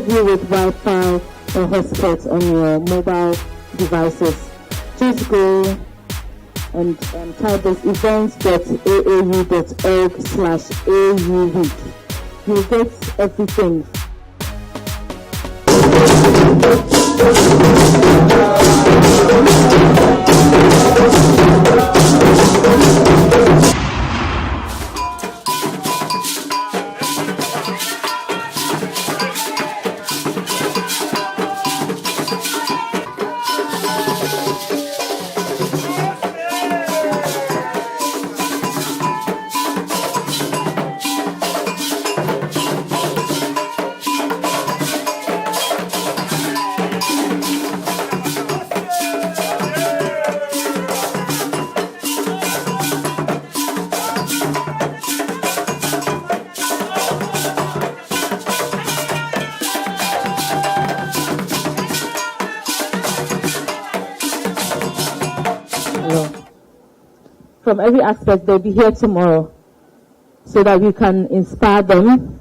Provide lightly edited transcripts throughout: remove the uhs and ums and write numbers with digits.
you with Wi-Fi or hotspot on your mobile devices. Just go and type this events.aau.org/AU week. You'll get everything. From every aspect, they'll be here tomorrow so that we can inspire them,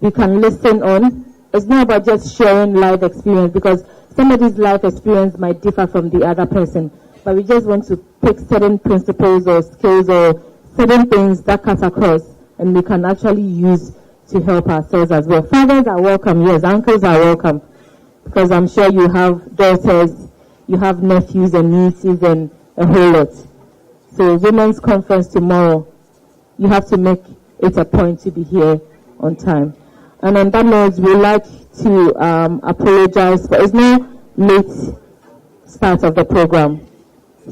we can listen on. It's not about just sharing life experience, because somebody's life experience might differ from the other person, but we just want to pick certain principles or skills or certain things that cut across and we can actually use to help ourselves as well. Fathers are welcome, yes, uncles are welcome, because I'm sure you have daughters, you have nephews and nieces and a whole lot. So Women's Conference tomorrow, you have to make it a point to be here on time. And on that note, we'd like to apologize for it's no late start of the program.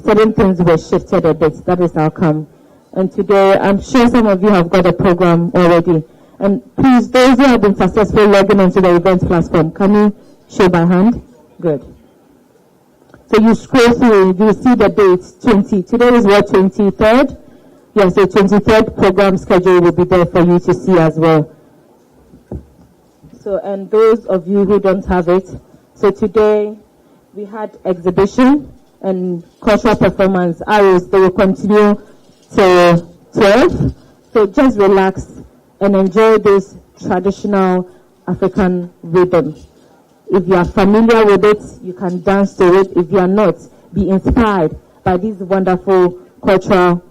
Certain things were shifted a bit. That is our come. And today, I'm sure some of you have got a program already. And please, those who have been successful logging into the events platform, can you show by hand? Good. So you scroll through, you see the dates, 20. Today is what, 23rd? Yes, the 23rd program schedule will be there for you to see as well. So, and those of you who don't have it, so today we had exhibition and cultural performance. Hours, they will continue till 12. So just relax and enjoy this traditional African rhythm. If you are familiar with it, you can dance to it. If you are not, be inspired by this wonderful cultural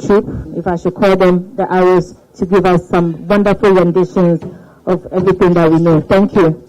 troupe, if I should call them, the arrows, to give us some wonderful renditions of everything that we know. Thank you.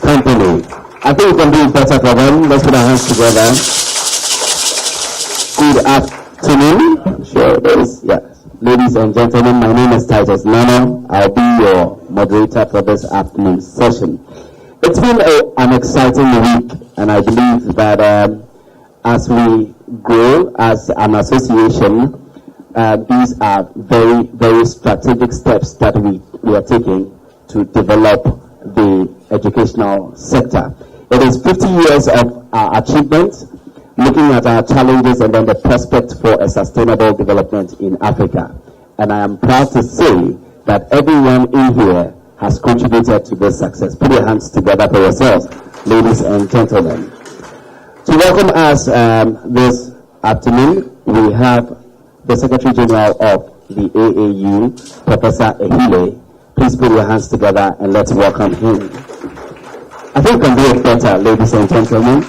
company. I think we can do it better for them. Let's put our hands together. Good afternoon. Sure, there is, yes. Ladies and gentlemen, my name is Titus Nano. I'll be your moderator for this afternoon session. It's been an exciting week, and I believe that as we grow as an association, these are very, very strategic steps that we are taking to develop the educational sector. It is 50 years of our achievements, looking at our challenges and then the prospect for a sustainable development in Africa. And I am proud to say that everyone in here has contributed to this success. Put your hands together for yourselves, ladies and gentlemen. To welcome us this afternoon, we have the Secretary General of the AAU, Professor Ehile. Please put your hands together and let's welcome him. I think we can do it better, ladies and gentlemen.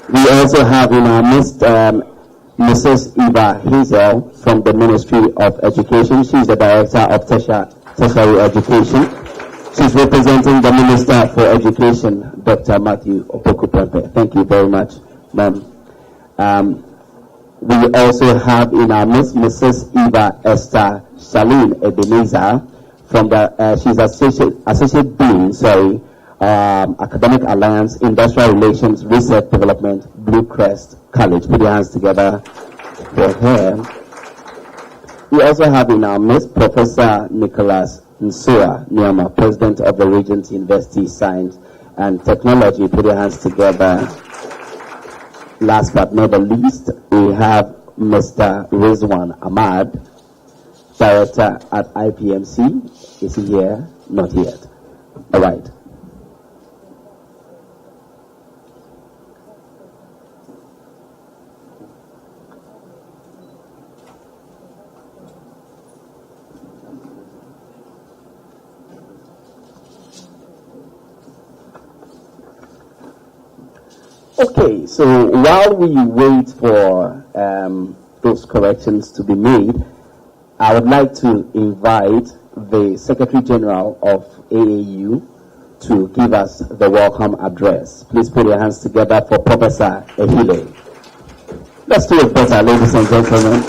We also have in our midst Mrs. Eva Hazel from the Ministry of Education. She's the Director of Tertiary Education. She's representing the Minister for Education, Dr. Matthew Opoku-Pempe. Thank you very much, ma'am. We also have in our midst Mrs. Eva Esther Shalin Ebenezer from the she's Associate Dean, Academic Alliance, Industrial Relations, Research Development, Blue Crest College. Put your hands together for her. We also have in our midst Professor Nicholas Nsua Nyama, President of the Regent University Science and Technology. Put your hands together. Last but not the least, we have Mr. Rizwan Ahmad, Director at IPMC. Is he here? Not yet. All right. Okay, so while we wait for those corrections to be made, I would like to invite the Secretary General of AAU to give us the welcome address. Please put your hands together for Professor Ehile. Let's do it better, ladies and gentlemen.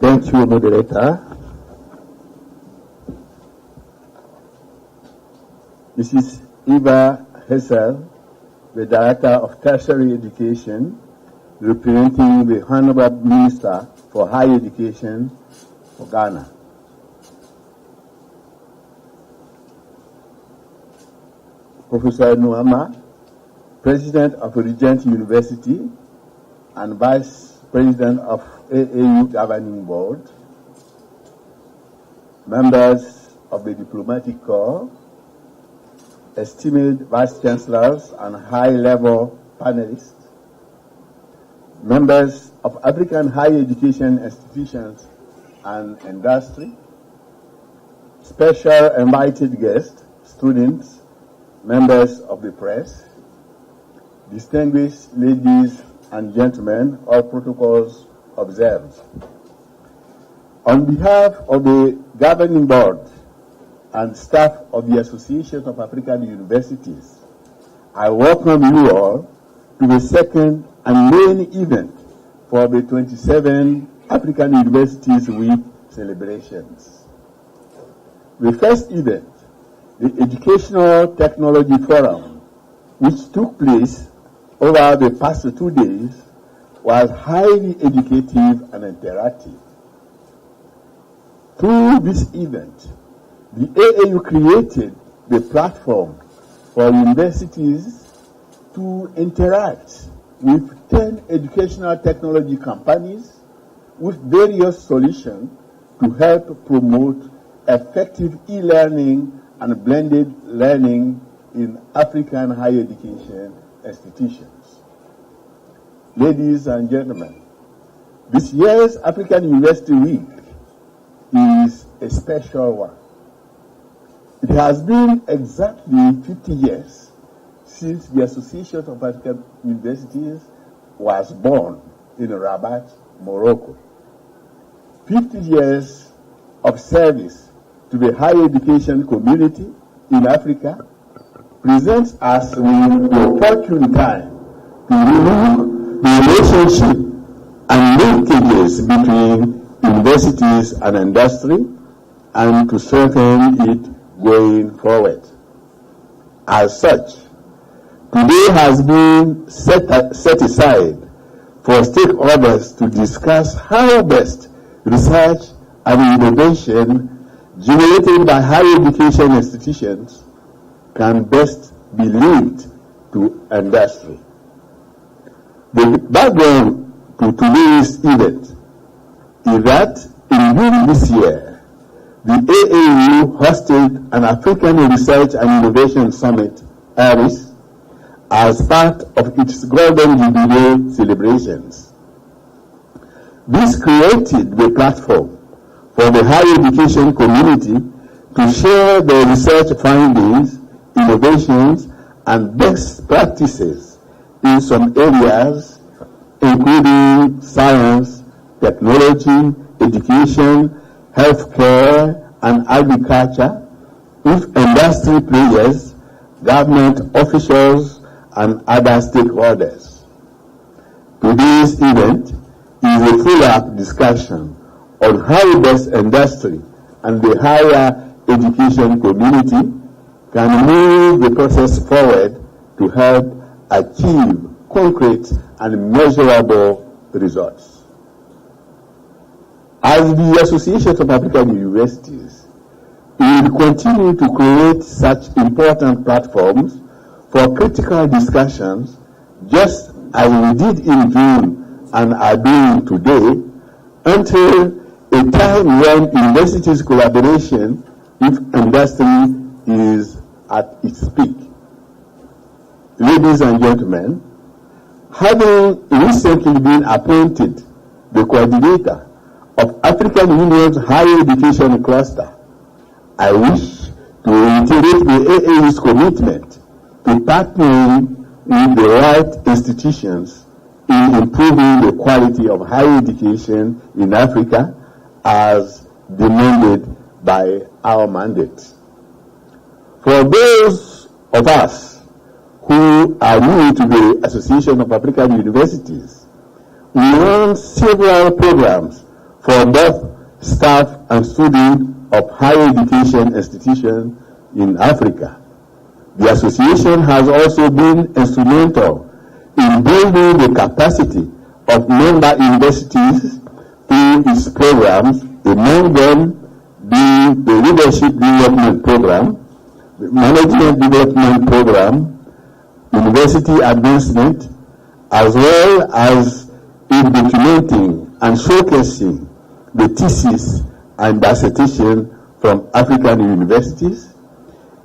Thank you, moderator. This is Eva Hazel, the Director of Tertiary Education, representing the Honorable Minister for Higher Education for Ghana. Professor Nuama, President of Regent University and Vice President of AAU Governing Board, members of the Diplomatic Corps, esteemed Vice Chancellors and high-level panelists, members of African higher education institutions and industry, special invited guests, students, members of the press, distinguished ladies and gentlemen, all protocols observed. On behalf of the Governing Board and staff of the Association of African Universities, I welcome you all to the second and main event for the 27 African Universities Week celebrations. The first event, the Educational Technology Forum, which took place over the past 2 days, was highly educative and interactive. Through this event, the AAU created the platform for universities to interact with 10 educational technology companies with various solutions to help promote effective e-learning and blended learning in African higher education institutions. Ladies and gentlemen, this year's African University Week is a special one. It has been exactly 50 years since the Association of African Universities was born in Rabat, Morocco. 50 years of service to the higher education community in Africa presents us with the opportune time to review the relationship and linkages between universities and industry and to strengthen it going forward. As such, today has been set aside for stakeholders to discuss how best research and innovation generated by higher education institutions can best be linked to industry. The background to today's event is that in June this year, the AAU hosted an African Research and Innovation Summit, ARIS, as part of its Golden Jubilee celebrations. This created the platform for the higher education community to share their research findings, innovations, and best practices in some areas, including science, technology, education, healthcare, and agriculture, with industry players, government officials, and other stakeholders. Today's event is a follow-up discussion on how best industry and the higher education community can move the process forward to help achieve concrete and measurable results. As the Association of African Universities, we will continue to create such important platforms for critical discussions, just as we did in June and are doing today, until a time when universities' collaboration with industry is at its peak. Ladies and gentlemen, having recently been appointed the coordinator of African Union's Higher Education Cluster, I wish to reiterate the AAU's commitment to partnering with the right institutions in improving the quality of higher education in Africa as demanded by our mandate. For those of us who are new to the Association of African Universities, we run several programs for both staff and students of higher education institutions in Africa. The association has also been instrumental in building the capacity of member universities through its programs, among them being the Leadership Development Program, the Management Development Program, University Advancement, as well as in documenting and showcasing the thesis and dissertation from African universities,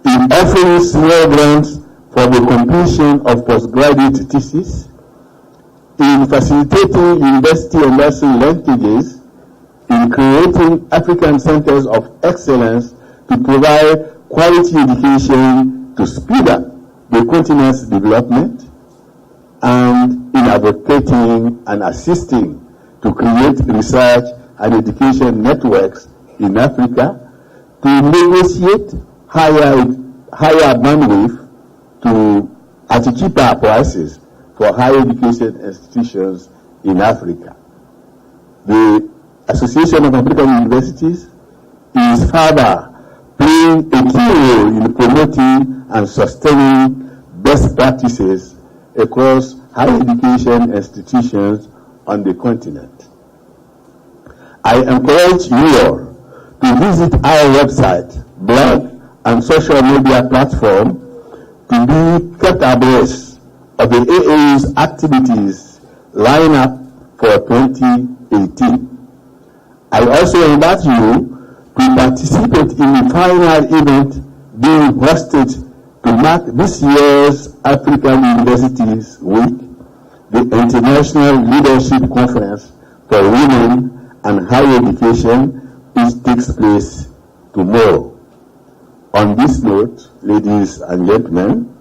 in offering small grants for the completion of postgraduate thesis, in facilitating university-industry linkages, in creating African centers of excellence to provide quality education to speed up the continent's development, and in advocating and assisting to create research and education networks in Africa to negotiate higher bandwidth at cheaper prices for higher education institutions in Africa. The Association of African Universities is further playing a key role in promoting and sustaining best practices across higher education institutions on the continent. I encourage you all to visit our website, blog, and social media platform to be kept abreast of the AAU's activities lineup for 2018. I also invite you to participate in the final event being hosted to mark this year's African Universities Week, the International Leadership Conference for Women and Higher Education, which takes place tomorrow. On this note, ladies and gentlemen,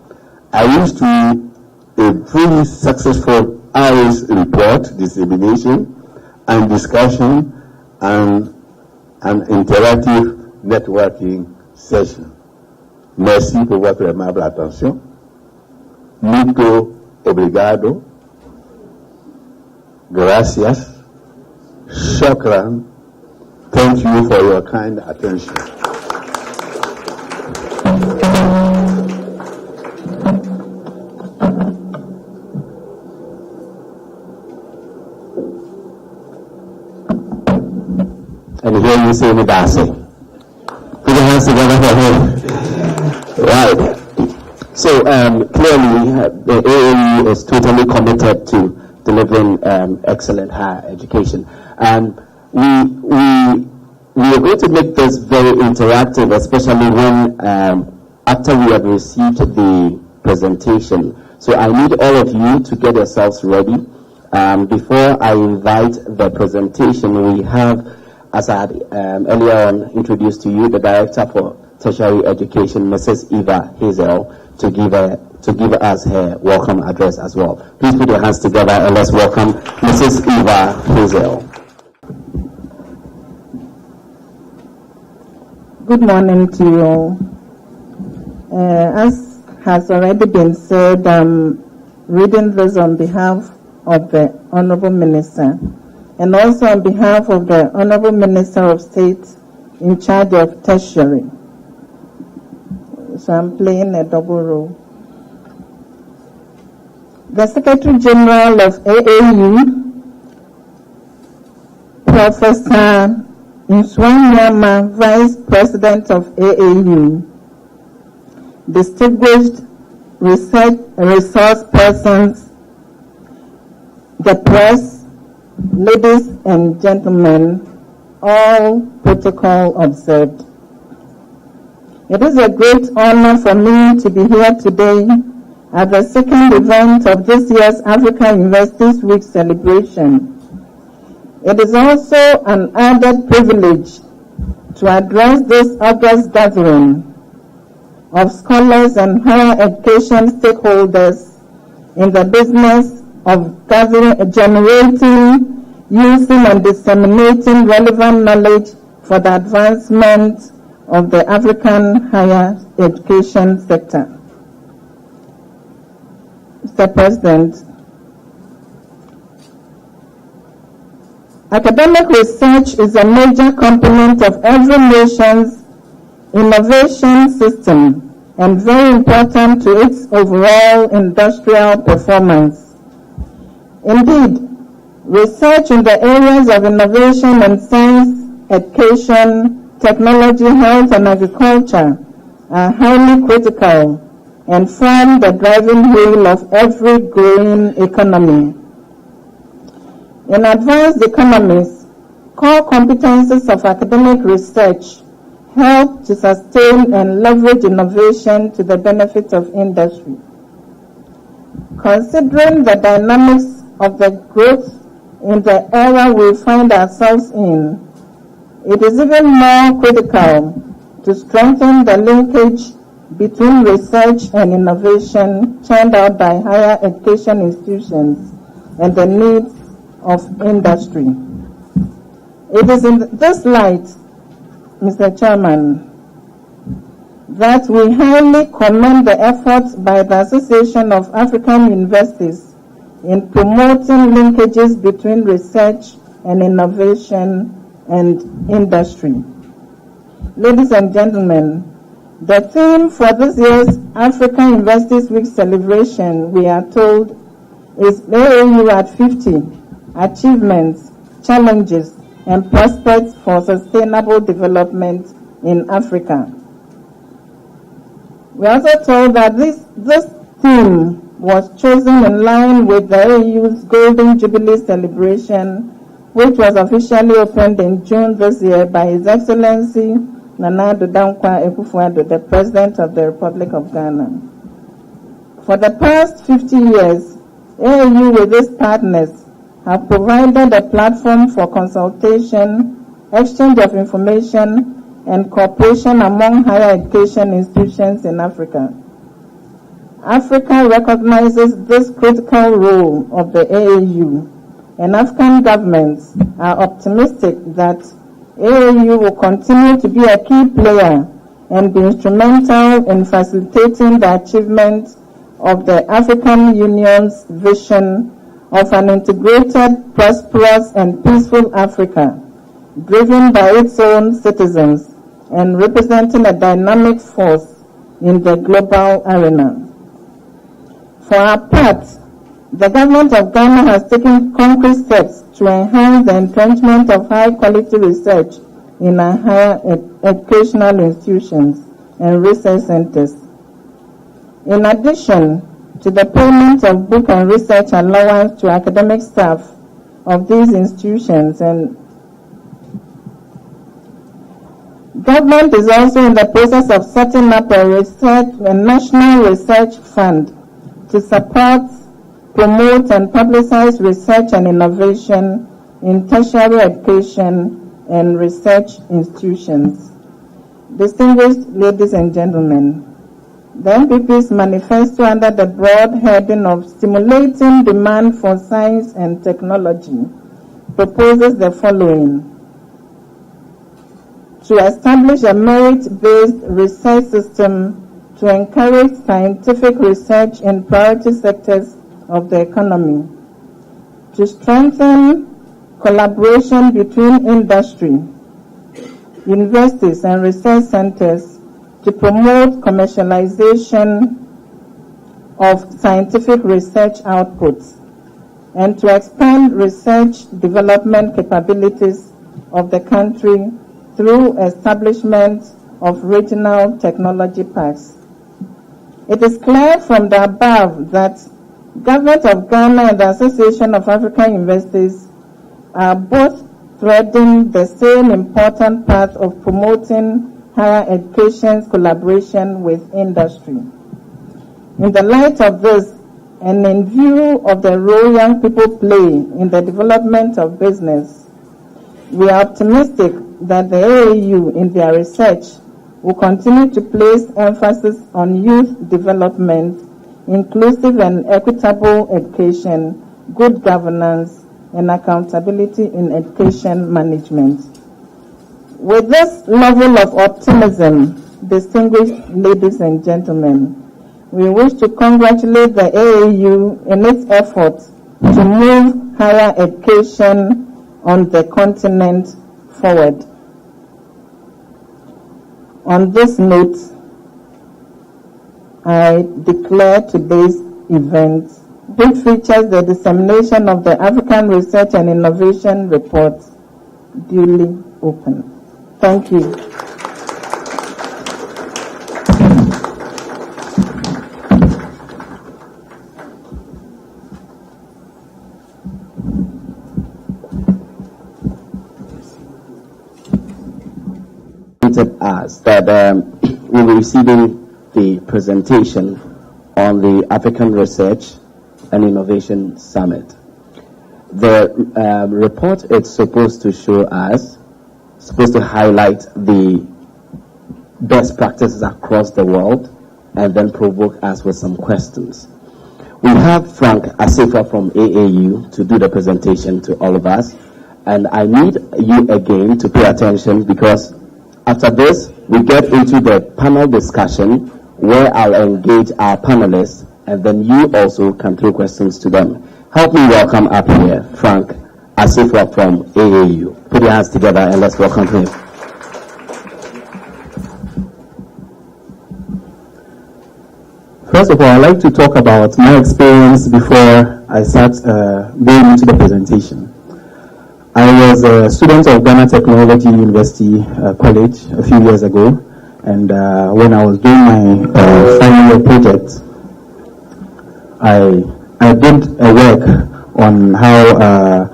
I wish to a very successful IRIS report dissemination and discussion and an interactive networking session. Merci pour votre aimable attention. Muito obrigado. Gracias. Shukran. Thank you for your kind attention. And here you see Midasi. Put your hands together for him. Right. So clearly, the AAU is totally committed to delivering excellent higher education, and we are going to make this very interactive, especially when after we have received the presentation. So I need all of you to get yourselves ready. Before I invite the presentation, we have, as I had earlier on introduced to you, the Director for Tertiary Education, Mrs. Eva Hazel, to give us her welcome address as well. Please put your hands together and let's welcome Mrs. Eva Hazel. Good morning to you all. As has already been said, I'm reading this on behalf of the Honorable Minister, and also on behalf of the Honorable Minister of State in charge of tertiary. So I'm playing a double role. The Secretary General of AAU, Professor Nswanyama, Vice President of AAU, distinguished resource persons, the press, ladies and gentlemen, all protocol observed. It is a great honor for me to be here today at the second event of this year's Africa Universities Week celebration. It is also an added privilege to address this August gathering of scholars and higher education stakeholders in the business of gathering, generating, using and disseminating relevant knowledge for the advancement of the African higher education sector. Mr. President, academic research is a major component of every nation's innovation system and very important to its overall industrial performance. Indeed, research in the areas of innovation and science, education, technology, health, and agriculture are highly critical and form the driving wheel of every growing economy. In advanced economies, core competencies of academic research help to sustain and leverage innovation to the benefit of industry. Considering the dynamics of the growth in the era we find ourselves in, it is even more critical to strengthen the linkage between research and innovation churned out by higher education institutions and the needs of industry. It is in this light, Mr. Chairman, that we highly commend the efforts by the Association of African Universities in promoting linkages between research and innovation and industry. Ladies and gentlemen, the theme for this year's African Universities Week celebration, we are told, is AAU at 50, Achievements, Challenges, and Prospects for Sustainable Development in Africa. We are also told that this theme was chosen in line with the AAU's Golden Jubilee celebration, which was officially opened in June this year by His Excellency Nana Addo Dankwa Akufo-Addo, the President of the Republic of Ghana. For the past 50 years, AAU with its partners have provided a platform for consultation, exchange of information, and cooperation among higher education institutions in Africa. Africa recognizes this critical role of the AAU, and African governments are optimistic that AAU will continue to be a key player and be instrumental in facilitating the achievement of the African Union's vision of an integrated, prosperous, and peaceful Africa, driven by its own citizens and representing a dynamic force in the global arena. For our part, the government of Ghana has taken concrete steps to enhance the entrenchment of high-quality research in our higher educational institutions and research centers. In addition to the payment of book and research allowance to academic staff of these institutions, and government is also in the process of setting up a national research fund to support, promote, and publicize research and innovation in tertiary education and research institutions. Distinguished ladies and gentlemen, the MPP's manifesto under the broad heading of Stimulating Demand for Science and Technology proposes the following: to establish a merit-based research system to encourage scientific research in priority sectors of the economy, to strengthen collaboration between industry, universities, and research centers to promote commercialization of scientific research outputs, and to expand research development capabilities of the country through establishment of regional technology parks. It is clear from the above that Government of Ghana and the Association of African Universities are both threading the same important path of promoting higher education's collaboration with industry. In the light of this, and in view of the role young people play in the development of business, we are optimistic that the AAU in their research will continue to place emphasis on youth development, inclusive and equitable education, good governance, and accountability in education management. With this level of optimism, distinguished ladies and gentlemen, we wish to congratulate the AAU in its efforts to move higher education on the continent forward. On this note, I declare today's event, which features the dissemination of the African Research and Innovation Report, duly open. Thank you. Us that we'll be receiving the presentation on the African Research and Innovation Summit. The report is supposed to show us, supposed to highlight the best practices across the world and then provoke us with some questions. We have Frank Asifa from AAU to do the presentation to all of us, and I need you again to pay attention, because after this, we get into the panel discussion where I'll engage our panelists, and then you also can throw questions to them. Help me welcome up here Frank Asifa from AAU. Put your hands together and let's welcome him. First of all, I'd like to talk about my experience before I start going into the presentation. I was a student of Ghana Technology University College a few years ago, and when I was doing my final year project, I did a work on how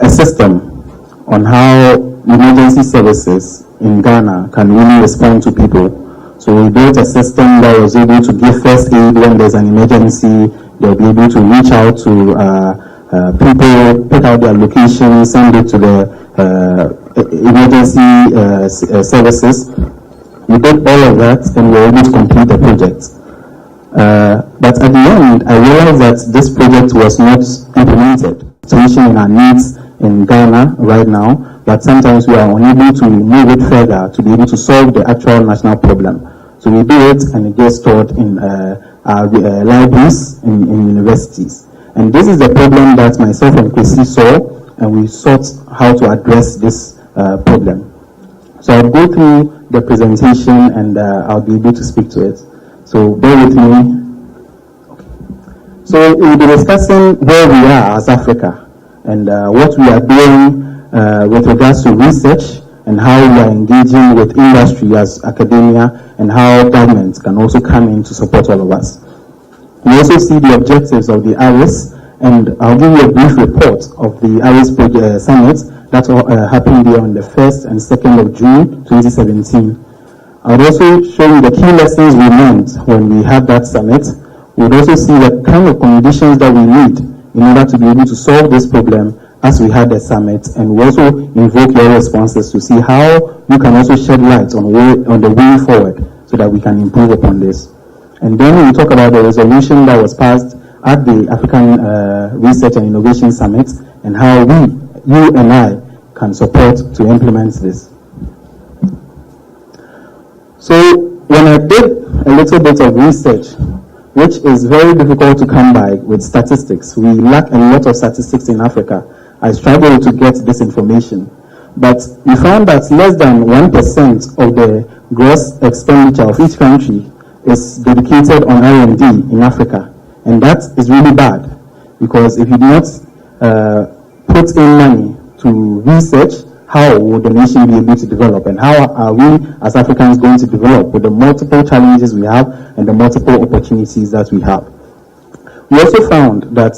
a system on how emergency services in Ghana can really respond to people. So we built a system that was able to give first aid when there's an emergency. They'll be able to reach out to people, pick out their location, send it to the emergency services. We did all of that and we were able to complete the project. But at the end, I realized that this project was not implemented. Situation in our needs in Ghana right now but sometimes we are unable to move it further to be able to solve the actual national problem. So we do it and it gets stored in our libraries in universities. And this is the problem that myself and Chrissy saw, and we sought how to address this problem. So I'll go through the presentation and I'll be able to speak to it. So bear with me. So we'll be discussing where we are as Africa and what we are doing with regards to research and how we are engaging with industry as academia and how government can also come in to support all of us. We also see the objectives of the ARIS, and I'll give you a brief report of the ARIS Summit that happened here on the 1st and 2nd of June 2017. I'll also show you the key lessons we learned when we had that summit. We'll also see the kind of conditions that we need in order to be able to solve this problem as we had the summit, and we also invoke your responses to see how you can also shed light on the way forward so that we can improve upon this. And then we talk about the resolution that was passed at the African Research and Innovation Summit and how you and I can support to implement this. So when I did a little bit of research, which is very difficult to come by with statistics, we lack a lot of statistics in Africa. I struggled to get this information. But we found that less than 1% of the gross expenditure of each country is dedicated on R&D in Africa. And that is really bad, because if you do not put in money to research, how will the nation be able to develop? And how are we as Africans going to develop with the multiple challenges we have and the multiple opportunities that we have? We also found that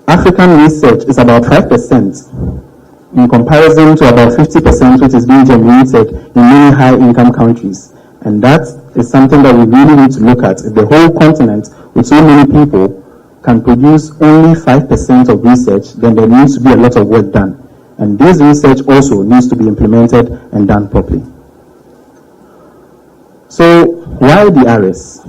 African research is about 5% in comparison to about 50% which is being generated in many high-income countries. And that is something that we really need to look at. If the whole continent with so many people can produce only 5% of research, then there needs to be a lot of work done. And this research also needs to be implemented and done properly. So why the ARIS?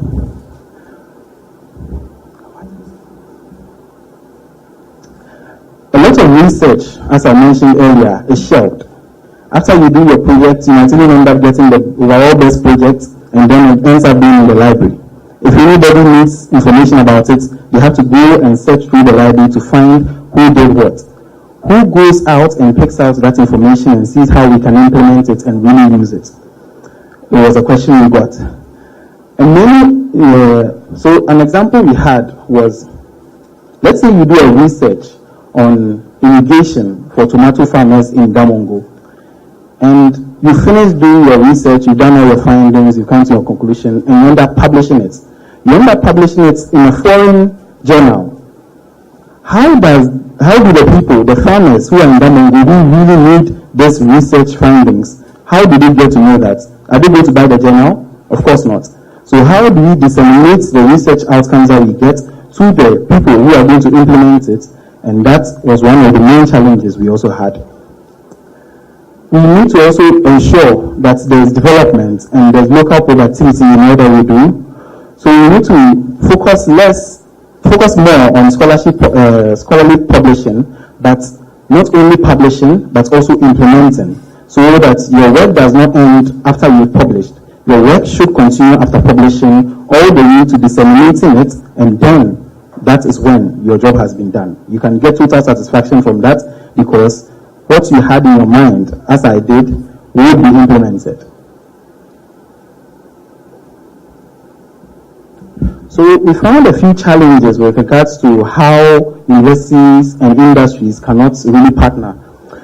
A lot of research, as I mentioned earlier, is shelved. After you do your project, you might even end up getting the overall best project, and then it ends up being in the library. If anybody needs information about it, you have to go and search through the library to find who did what. Who goes out and picks out that information and sees how we can implement it and really use it? It was a question we got. And so an example we had was, let's say you do a research on irrigation for tomato farmers in Damongo. And you finish doing your research, you've done all your findings, you come to your conclusion, and you end up publishing it. You end up publishing it in a foreign journal. How do the people, the farmers who are in Damongo, who really need this research findings, how do they get to know that? Are they going to buy the journal? Of course not. So how do we disseminate the research outcomes that we get to the people who are going to implement it? And that was one of the main challenges we also had. We need to also ensure that there is development and there's local productivity in all that we do. So we need to focus more on scholarly publishing, but not only publishing, but also implementing, so that your work does not end after you've published. Your work should continue after publishing, all the way to disseminating it, and then that is when your job has been done. You can get total satisfaction from that, because what you had in your mind, as I did, will be implemented. So we found a few challenges with regards to how universities and industries cannot really partner.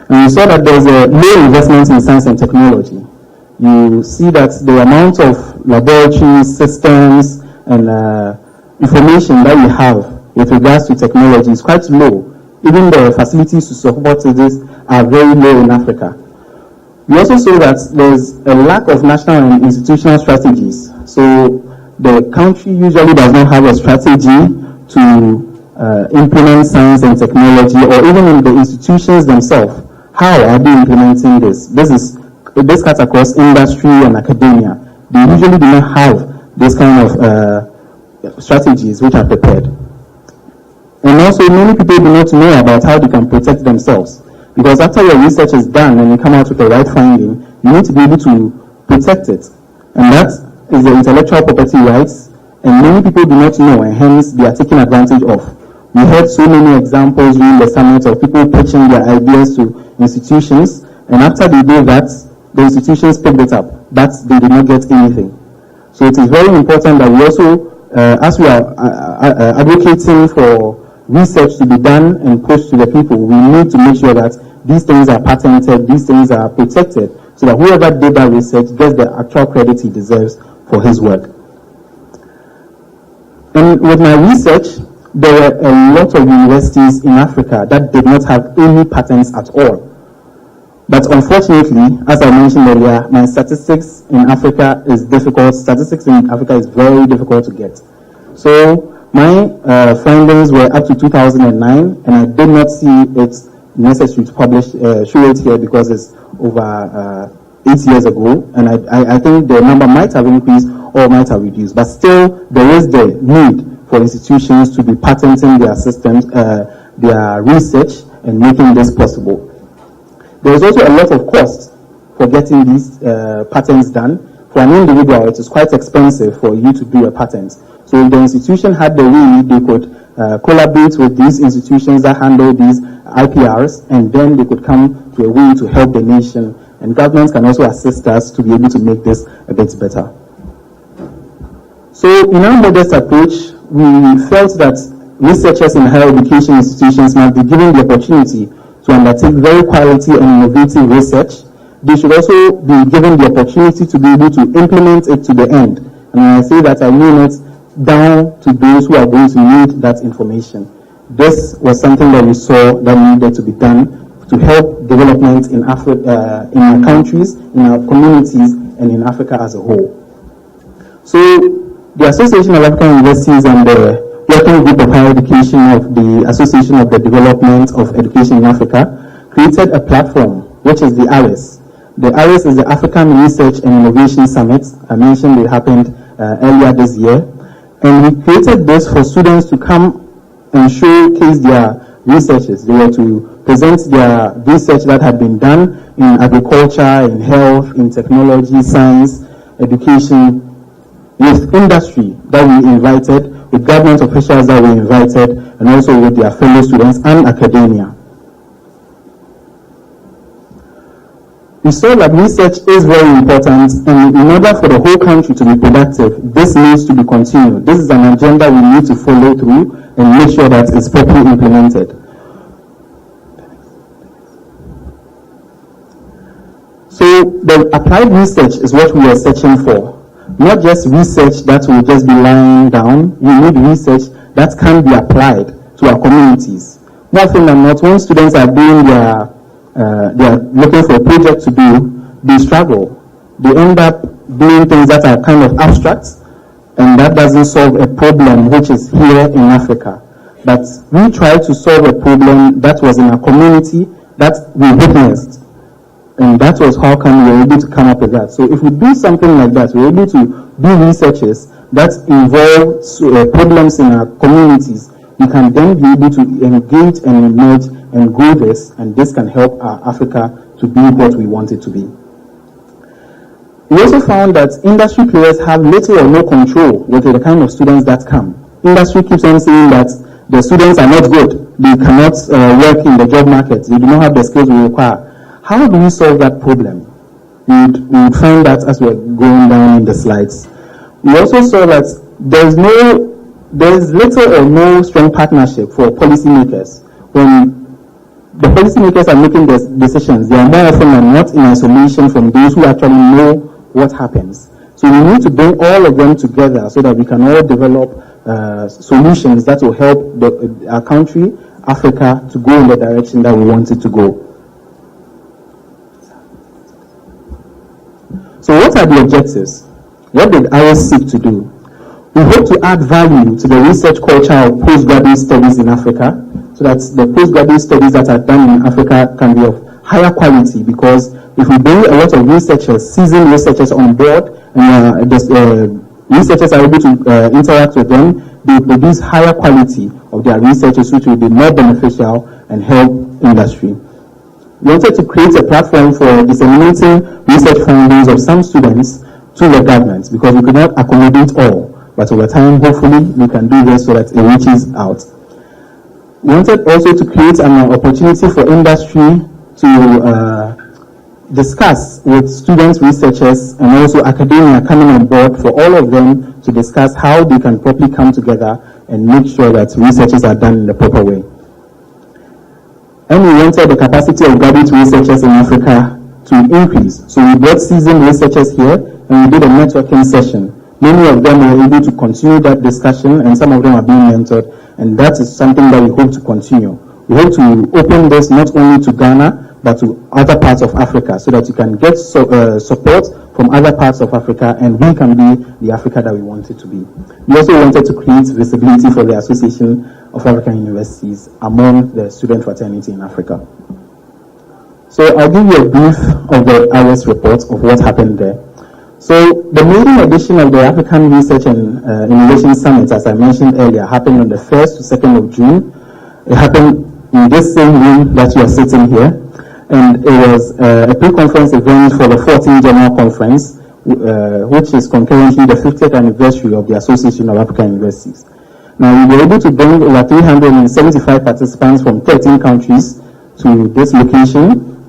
And we saw that there's a low investment in science and technology. You see that the amount of laboratories, systems, and information that we have with regards to technology is quite low. Even the facilities to support this are very low in Africa. We also saw that there's a lack of national and institutional strategies. So the country usually does not have a strategy to implement science and technology, or even in the institutions themselves. How are they implementing this? This cuts across industry and academia. They usually do not have this kind of strategies which are prepared. And also, many people do not know about how they can protect themselves. Because after your research is done and you come out with the right finding, you need to be able to protect it. And that is the intellectual property rights, and many people do not know, and hence they are taken advantage of. We heard so many examples during the summit of people pitching their ideas to institutions, and after they do that, the institutions picked it up, but they did not get anything. So it is very important that we also, as we are advocating for research to be done and pushed to the people, we need to make sure that these things are patented, these things are protected, so that whoever did that research gets the actual credit he deserves for his work. And with my research, there were a lot of universities in Africa that did not have any patents at all. But unfortunately, as I mentioned earlier, my statistics in Africa is difficult. Statistics in Africa is very difficult to get. So my findings were up to 2009, and I did not see it necessary to publish, show it here because it's over 8 years ago, and I think the number might have increased or might have reduced. But still, there is the need for institutions to be patenting their systems, their research, and making this possible. There is also a lot of cost for getting these patents done. For an individual, it is quite expensive for you to do a patent. So if the institution had the way, they could collaborate with these institutions that handle these IPRs, and then they could come to a way to help the nation. And governments can also assist us to be able to make this a bit better. So in our modest approach, we felt that researchers in higher education institutions must be given the opportunity to undertake very quality and innovative research. They should also be given the opportunity to be able to implement it to the end. And when I say that, I mean it down to those who are going to need that information. This was something that we saw that needed to be done to help development in Africa, in our countries, in our communities, and in Africa as a whole. So the Association of African Universities and the Working Group of Higher Education of the Association of the Development of Education in Africa created a platform, which is the ARIS. The ARIS is the African Research and Innovation Summit. I mentioned it happened earlier this year. And we created this for students to come and showcase their researches. They were to present their research that had been done in agriculture, in health, in technology, science, education, with industry that we invited, with government officials that we invited, and also with their fellow students and academia. We saw that research is very important, and in order for the whole country to be productive, this needs to be continued. This is an agenda we need to follow through and make sure that it's properly implemented. So the applied research is what we are searching for. Not just research that will just be lying down. We need research that can be applied to our communities. More often than not, when students are doing they are looking for a project to do, they struggle. They end up doing things that are kind of abstract, and that doesn't solve a problem which is here in Africa. But we try to solve a problem that was in our community that we witnessed. And that was how come we were able to come up with that. So if we do something like that, we're able to do researches that involve problems in our communities, we can then be able to engage and emerge and grow this, and this can help our Africa to be what we want it to be. We also found that industry players have little or no control with the kind of students that come. Industry keeps on saying that the students are not good, they cannot work in the job market, they do not have the skills we require. How do we solve that problem? We would find that as we're going down in the slides. We also saw that there is little or no strong partnership for policymakers. When the policymakers are making the decisions, they are more often than not in isolation from those who actually know what happens. So we need to bring all of them together so that we can all develop solutions that will help our country, Africa, to go in the direction that we want it to go. So what are the objectives? What did ARIS seek to do? We hope to add value to the research culture of postgraduate studies in Africa, so that the postgraduate studies that are done in Africa can be of higher quality, because if we bring a lot of researchers, seasoned researchers on board, and researchers are able to interact with them, they produce higher quality of their researches, which will be more beneficial and help industry. We wanted to create a platform for disseminating research findings of some students to the government, because we could not accommodate all. But over time, hopefully, we can do this so that it reaches out. We wanted also to create an opportunity for industry to discuss with students, researchers, and also academia coming on board, for all of them to discuss how they can properly come together and make sure that researches are done in the proper way. And we wanted the capacity of graduate researchers in Africa to increase. So we brought seasoned researchers here and we did a networking session. Many of them were able to continue that discussion, and some of them are being mentored, and that is something that we hope to continue. We hope to open this not only to Ghana, but to other parts of Africa, so that you can get support from other parts of Africa, and we can be the Africa that we want it to be. We also wanted to create visibility for the Association of African Universities among the student fraternity in Africa. So I'll give you a brief of the IRIS report of what happened there. So the maiden edition of the African Research and Innovation Summit, as I mentioned earlier, happened on the 1st to 2nd of June. It happened in this same room that you are sitting here. And it was a pre-conference event for the 14th General Conference, which is concurrently the 50th anniversary of the Association of African Universities. Now, we were able to bring over 375 participants from 13 countries to this location,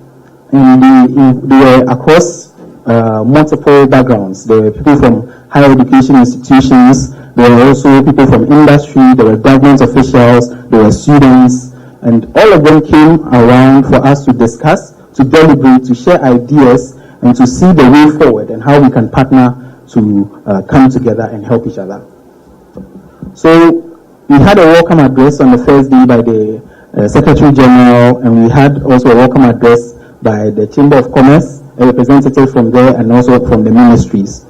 and they were across multiple backgrounds. There were people from higher education institutions, there were also people from industry, there were government officials, there were students, and all of them came around for us to discuss, to deliberate, to share ideas, and to see the way forward and how we can partner to come together and help each other. So we had a welcome address on the first day by the Secretary General, and we had also a welcome address by the Chamber of Commerce, a representative from there, and also from the ministries.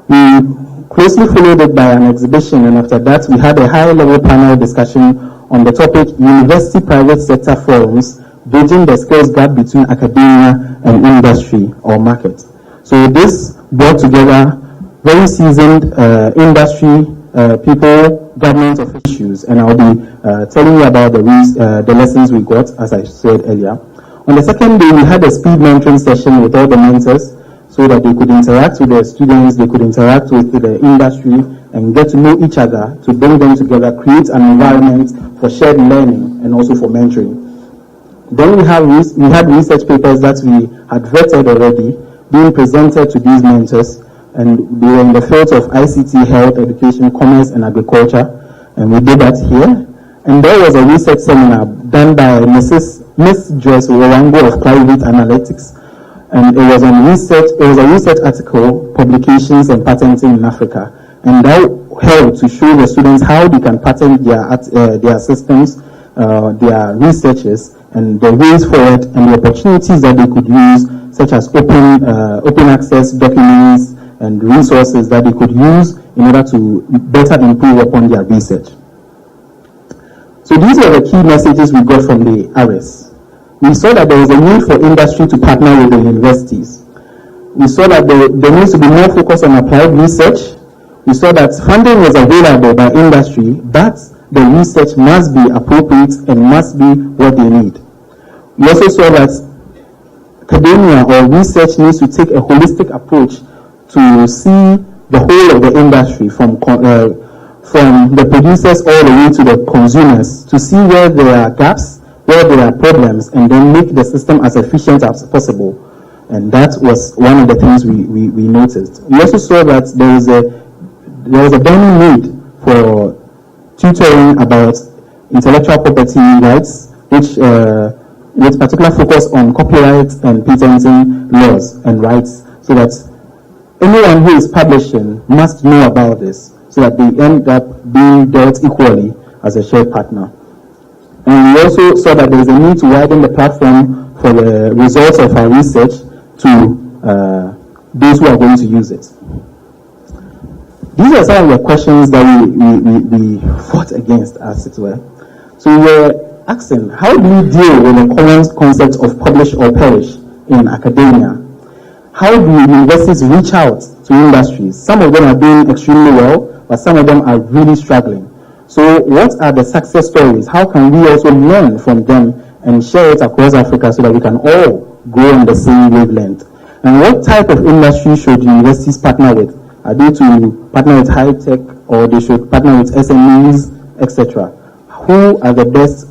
We closely followed it by an exhibition, and after that we had a high-level panel discussion on the topic University Private Sector Forums, Bridging the Skills Gap Between Academia and Industry or Market. So this brought together very seasoned industry people, government officials, and I'll be telling you about the lessons we got, as I said earlier. On the second day, we had a speed mentoring session with all the mentors so that they could interact with the students, they could interact with the industry, and get to know each other, to bring them together, create an environment for shared learning and also for mentoring. Then we had research papers that we had vetted already being presented to these mentors, and they were in the fields of ICT, health, education, commerce, and agriculture, and we did that here. And there was a research seminar done by Miss Joyce Owango of Climate Analytics, and it was on research. It was a research article, publications and patenting in Africa, and that helped to show the students how they can patent their systems, their researches, and the ways forward and the opportunities that they could use, such as open access documents and resources that they could use in order to better improve upon their research. So these are the key messages we got from the IRIS. We saw that there was a need for industry to partner with the universities. We saw that there needs to be more focus on applied research. We saw that funding was available by industry, but the research must be appropriate and must be what they need. We also saw that academia or research needs to take a holistic approach to see the whole of the industry from the producers all the way to the consumers, to see where there are gaps, where there are problems, and then make the system as efficient as possible. And that was one of the things we noticed. We also saw that there was a burning need for tutoring about intellectual property rights, which with particular focus on copyright and patenting laws and rights, so that anyone who is publishing must know about this, so that they end up being dealt equally as a shared partner. And we also saw that there is a need to widen the platform for the results of our research to those who are going to use it. These are some of the questions that we fought against, as it were. So we were asking, how do we deal with the common concept of publish or perish in academia? How do universities reach out to industries? Some of them are doing extremely well, but some of them are really struggling. So what are the success stories? How can we also learn from them and share it across Africa so that we can all go on the same wavelength. And what type of industry should universities partner with? Are they to partner with high tech, or they should partner with SMEs, etc.? Who are the best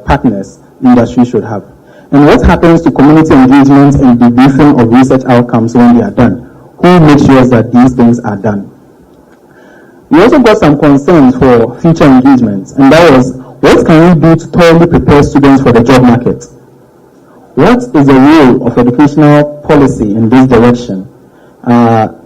partners industry should have? And what happens to community engagement and debriefing of research outcomes when they are done? Who makes sure that these things are done? We also got some concerns for future engagement, and that was, what can we do to thoroughly prepare students for the job market? What is the role of educational policy in this direction?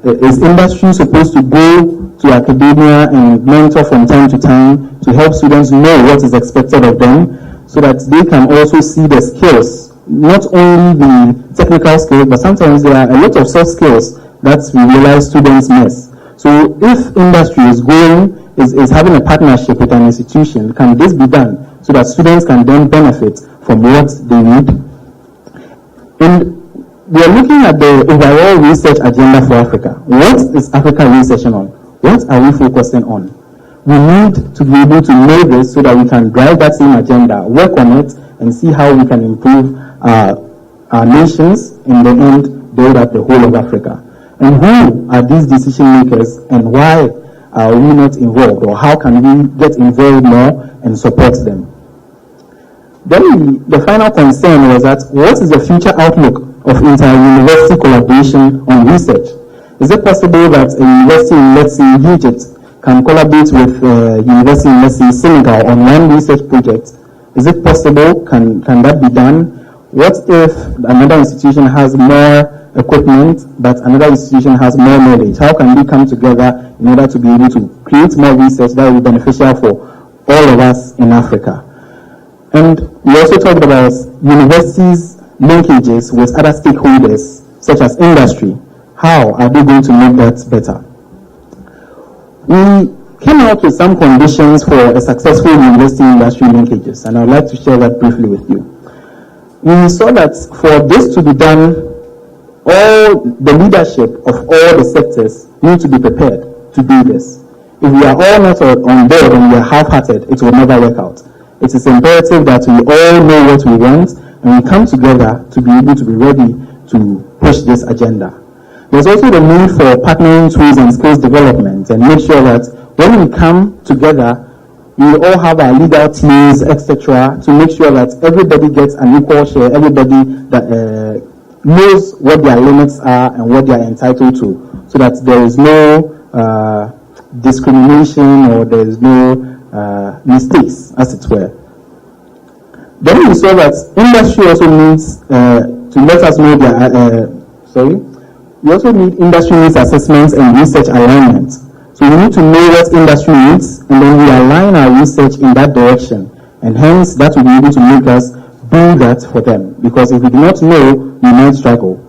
Is industry supposed to go to academia and mentor from time to time to help students know what is expected of them, so that they can also see the skills, not only the technical skills, but sometimes there are a lot of soft skills that we realize students miss. So if industry is having a partnership with an institution, can this be done so that students can then benefit from what they need? And we are looking at the overall research agenda for Africa. What is Africa researching on? What are we focusing on? We need to be able to know this so that we can drive that same agenda, work on it, and see how we can improve our nations, in the end, build up the whole of Africa. And who are these decision makers, and why are we not involved, or how can we get involved more and support them? Then the final concern was that, what is the future outlook of inter-university collaboration on research? Is it possible that a university in, let's say, Egypt can collaborate with a university in, let's say, Senegal on one research project? Is it possible? Can that be done? What if another institution has more equipment, but another institution has more knowledge? How can we come together in order to be able to create more research that will be beneficial for all of us in Africa? And we also talked about universities' linkages with other stakeholders, such as industry. How are they going to make that better? We came out with some conditions for a successful university-industry linkages, and I'd like to share that briefly with you. We saw that for this to be done, all the leadership of all the sectors need to be prepared to do this. If we are all not on board and we are half-hearted, it will never work out. It is imperative that we all know what we want and we come together to be able to be ready to push this agenda. There's also the need for partnering tools and skills development, and make sure that when we come together, we all have our legal teams, etc., to make sure that everybody gets an equal share, everybody that knows what their limits are and what they are entitled to, so that there is no discrimination or there is no mistakes, as it were. Then we saw that industry also needs to let us know we also need industry needs assessments and research alignment. So we need to know what industry needs, and then we align our research in that direction. And hence, that will be able to make us do that for them. Because if we do not know, we might struggle.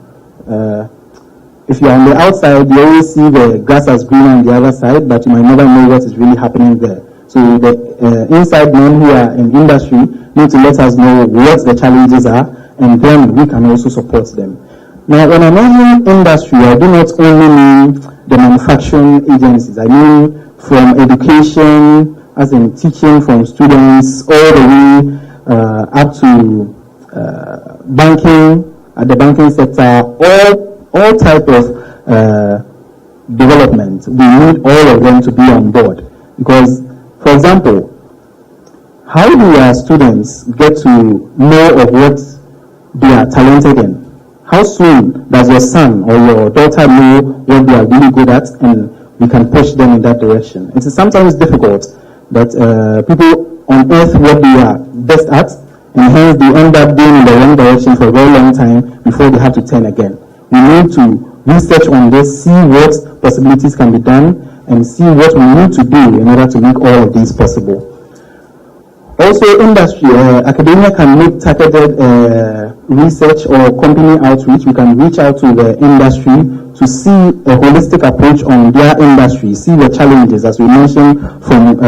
If you're on the outside, you always see the grass as green on the other side, but you might never know what is really happening there. So the inside men who are in industry need to let us know what the challenges are, and then we can also support them. Now, when I mention industry, I do not only mean the manufacturing agencies. I mean from education, as in teaching from students, all the way up to banking, the banking sector, all type of development. We need all of them to be on board. Because, for example, how do our students get to know of what they are talented in? How soon does your son or your daughter know what they are really good at, and we can push them in that direction? It is sometimes difficult that people unearth what they are best at, and hence they end up going in the wrong direction for a very long time before they have to turn again. We need to research on this, see what possibilities can be done, and see what we need to do in order to make all of these possible. Also, industry, academia can make targeted research or company outreach. We can reach out to the industry to see a holistic approach on their industry, see the challenges, as we mentioned, from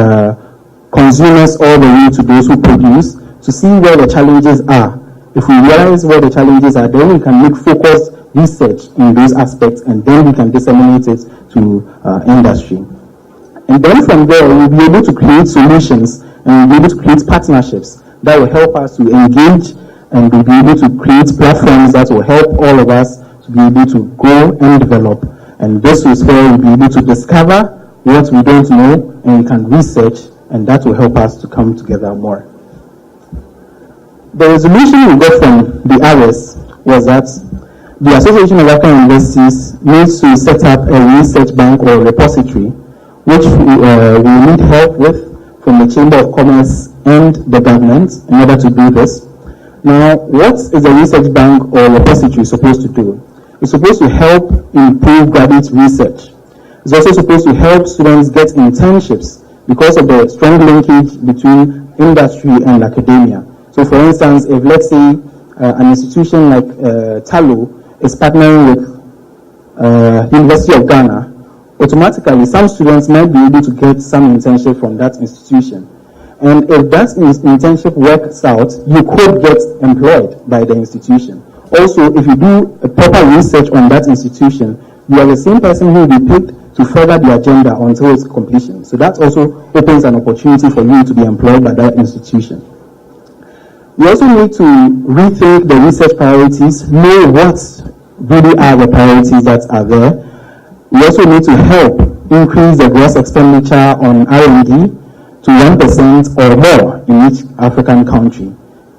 consumers all the way to those who produce, to see where the challenges are. If we realize where the challenges are, then we can make focused research in those aspects, and then we can disseminate it to industry. And then from there, we'll be able to create solutions, and we'll be able to create partnerships that will help us to engage and we'll be able to create platforms that will help all of us to be able to grow and develop. And this is where we'll be able to discover what we don't know, and we can research, and that will help us to come together more. The resolution we got from the others was that the Association of African Universities needs to set up a research bank or repository, which we need help with from the Chamber of Commerce and the government in order to do this. Now, what is a research bank or repository supposed to do? It's supposed to help improve graduate research. It's also supposed to help students get internships because of the strong linkage between industry and academia. So, for instance, if let's say an institution like TALO is partnering with University of Ghana, automatically some students might be able to get some internship from that institution. And if that internship works out, you could get employed by the institution. Also, if you do a proper research on that institution, you are the same person who will be picked to further the agenda until its completion. So that also opens an opportunity for you to be employed by that institution. We also need to rethink the research priorities, know what really are the priorities that are there. We also need to help increase the gross expenditure on R&D to 1% or more in each African country.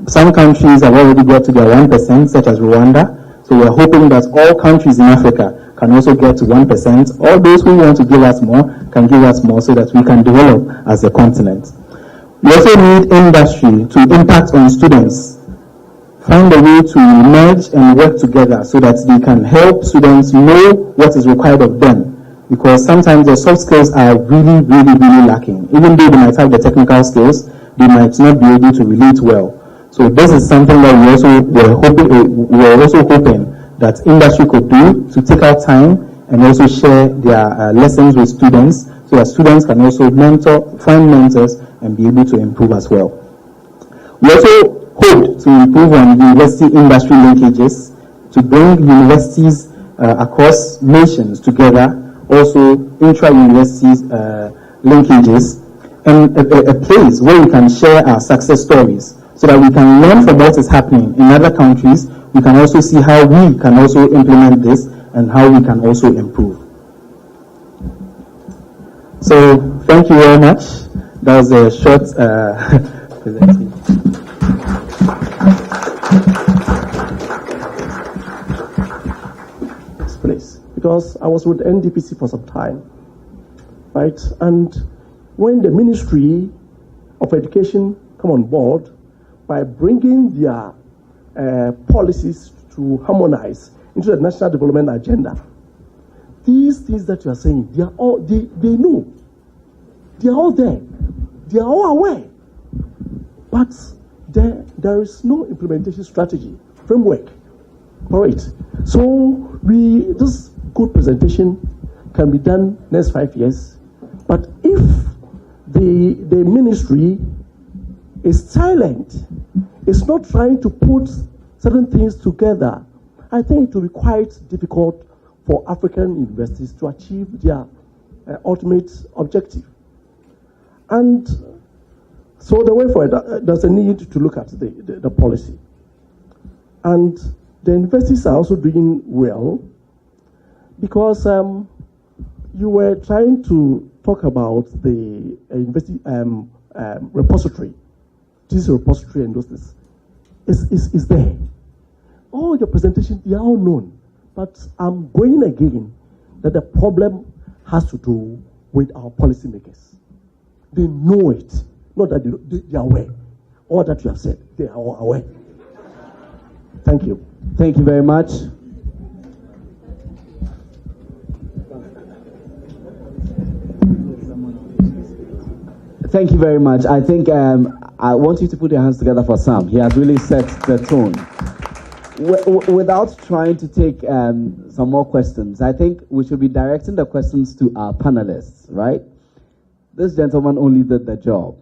Some countries have already got to their 1%, such as Rwanda. So we are hoping that all countries in Africa can also get to 1%. All those who want to give us more can give us more so that we can develop as a continent. We also need industry to impact on students, find a way to merge and work together so that they can help students know what is required of them. Because sometimes the soft skills are really lacking. Even though they might have the technical skills, they might not be able to relate well. So this is something that we're also hoping that industry could do, to take out time and also share their lessons with students, so that students can also find mentors and be able to improve as well. We also hope to improve on university-industry linkages, to bring universities across nations together, also intra-universities linkages, and a place where we can share our success stories so that we can learn from what is happening in other countries. We can also see how we can also implement this and how we can also improve. So thank you very much. That was a short presentation. This place, because I was with NDPC for some time, right? And when the Ministry of Education come on board by bringing their policies to harmonize into the National Development Agenda, these things that you are saying, they are all, they know. They are all there. They are all aware. But there is no implementation strategy, framework for it. So this good presentation can be done next 5 years. But if the ministry is silent, is not trying to put certain things together, I think it will be quite difficult for African universities to achieve their ultimate objective. And so the way forward, there's a need to look at the policy. And the universities are also doing well, because you were trying to talk about the university repository. This repository and those things is there. All your presentations, they are all known. But I'm going again that the problem has to do with our policymakers. They know it. Not that they are aware. All that you have said, they are all aware. Thank you. Thank you very much. Thank you very much. I think I want you to put your hands together for Sam. He has really set the tone. Without trying to take some more questions, I think we should be directing the questions to our panelists, right? This gentleman only did the job.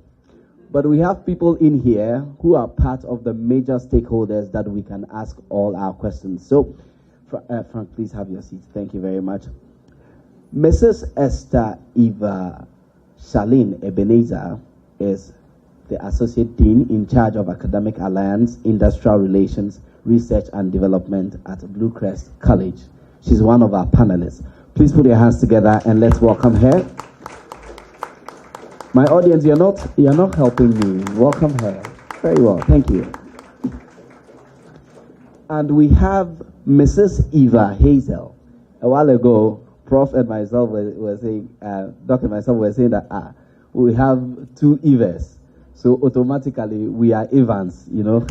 But we have people in here who are part of the major stakeholders that we can ask all our questions. So, Frank, please have your seat. Thank you very much. Mrs. Esther Eva Charlene Ebenezer is the Associate Dean in charge of Academic Alliance, Industrial Relations, Research and Development at Blue Crest College. She's one of our panelists. Please put your hands together and let's welcome her. My audience, you're not helping me. Welcome her. Very well, thank you. And we have Mrs. Eva Hazel. A while ago, Prof and myself were saying, Dr. and myself were saying that we have two Evas. So automatically we are Evans, you know.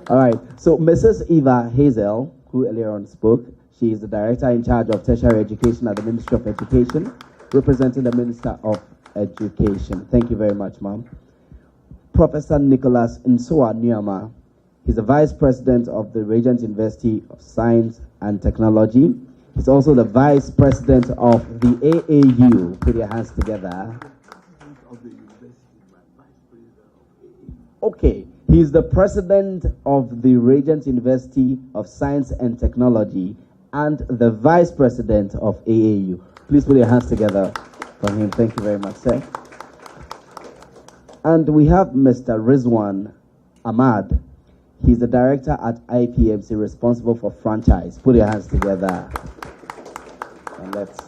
All right. So Mrs. Eva Hazel, who earlier on spoke, she is the director in charge of tertiary education at the Ministry of Education, representing the Minister of Education. Thank you very much, ma'am. Professor Nicholas Nsoa Nyama, he's the Vice President of the Regent University of Science and Technology. He's also the Vice President of the AAU. Put your hands together. Okay, he's the President of the Regent University of Science and Technology and the Vice President of AAU. Please put your hands together for him. Thank you very much, sir. And we have Mr. Rizwan Ahmad. He's the Director at IPMC, responsible for franchise. Put your hands together and let's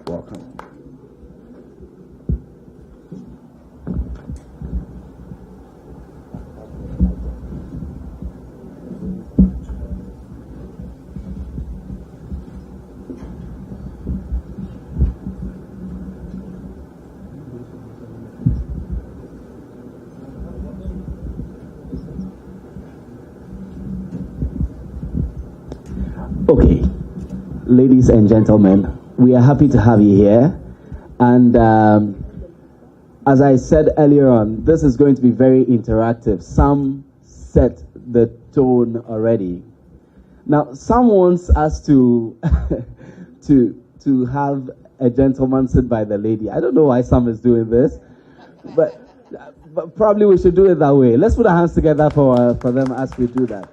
welcome. Okay, ladies and gentlemen, we are happy to have you here. And as I said earlier on, this is going to be very interactive. Some set the tone already. Now, some wants us to to have a gentleman sit by the lady. I don't know why some is doing this, but probably we should do it that way. Let's put our hands together for them as we do that.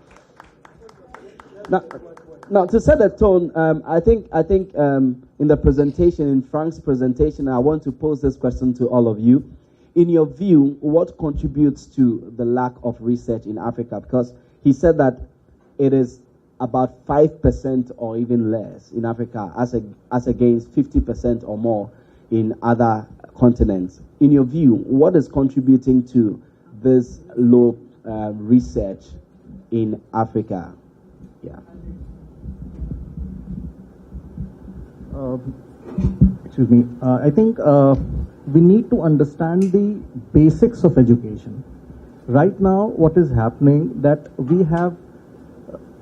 Now, to set the tone, I think in the presentation, in Frank's presentation, I want to pose this question to all of you. In your view, what contributes to the lack of research in Africa? Because he said that it is about 5% or even less in Africa, as against 50% or more in other continents. In your view, what is contributing to this low research in Africa? Yeah. Excuse me. I think we need to understand the basics of education. Right now, what is happening that we have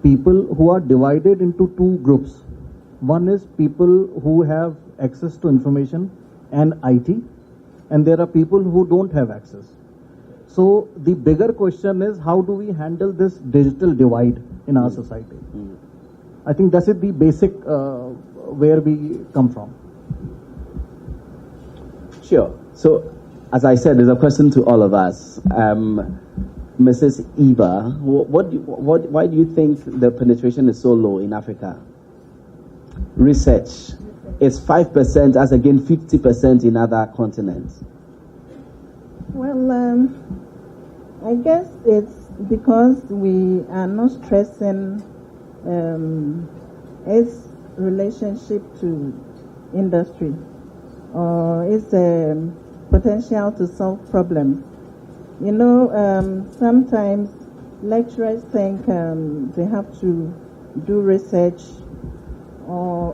people who are divided into two groups. One is people who have access to information and IT, and there are people who don't have access. So the bigger question is, how do we handle this digital divide in our society? I think that's it, the basic where we come from. Sure. So, as I said, there's a question to all of us. Mrs. Eva, why do you think the penetration is so low in Africa? Research is 5% as against 50% in other continents. Well, I guess it's because we are not stressing its relationship to industry or its potential to solve problems. You know, sometimes lecturers think they have to do research or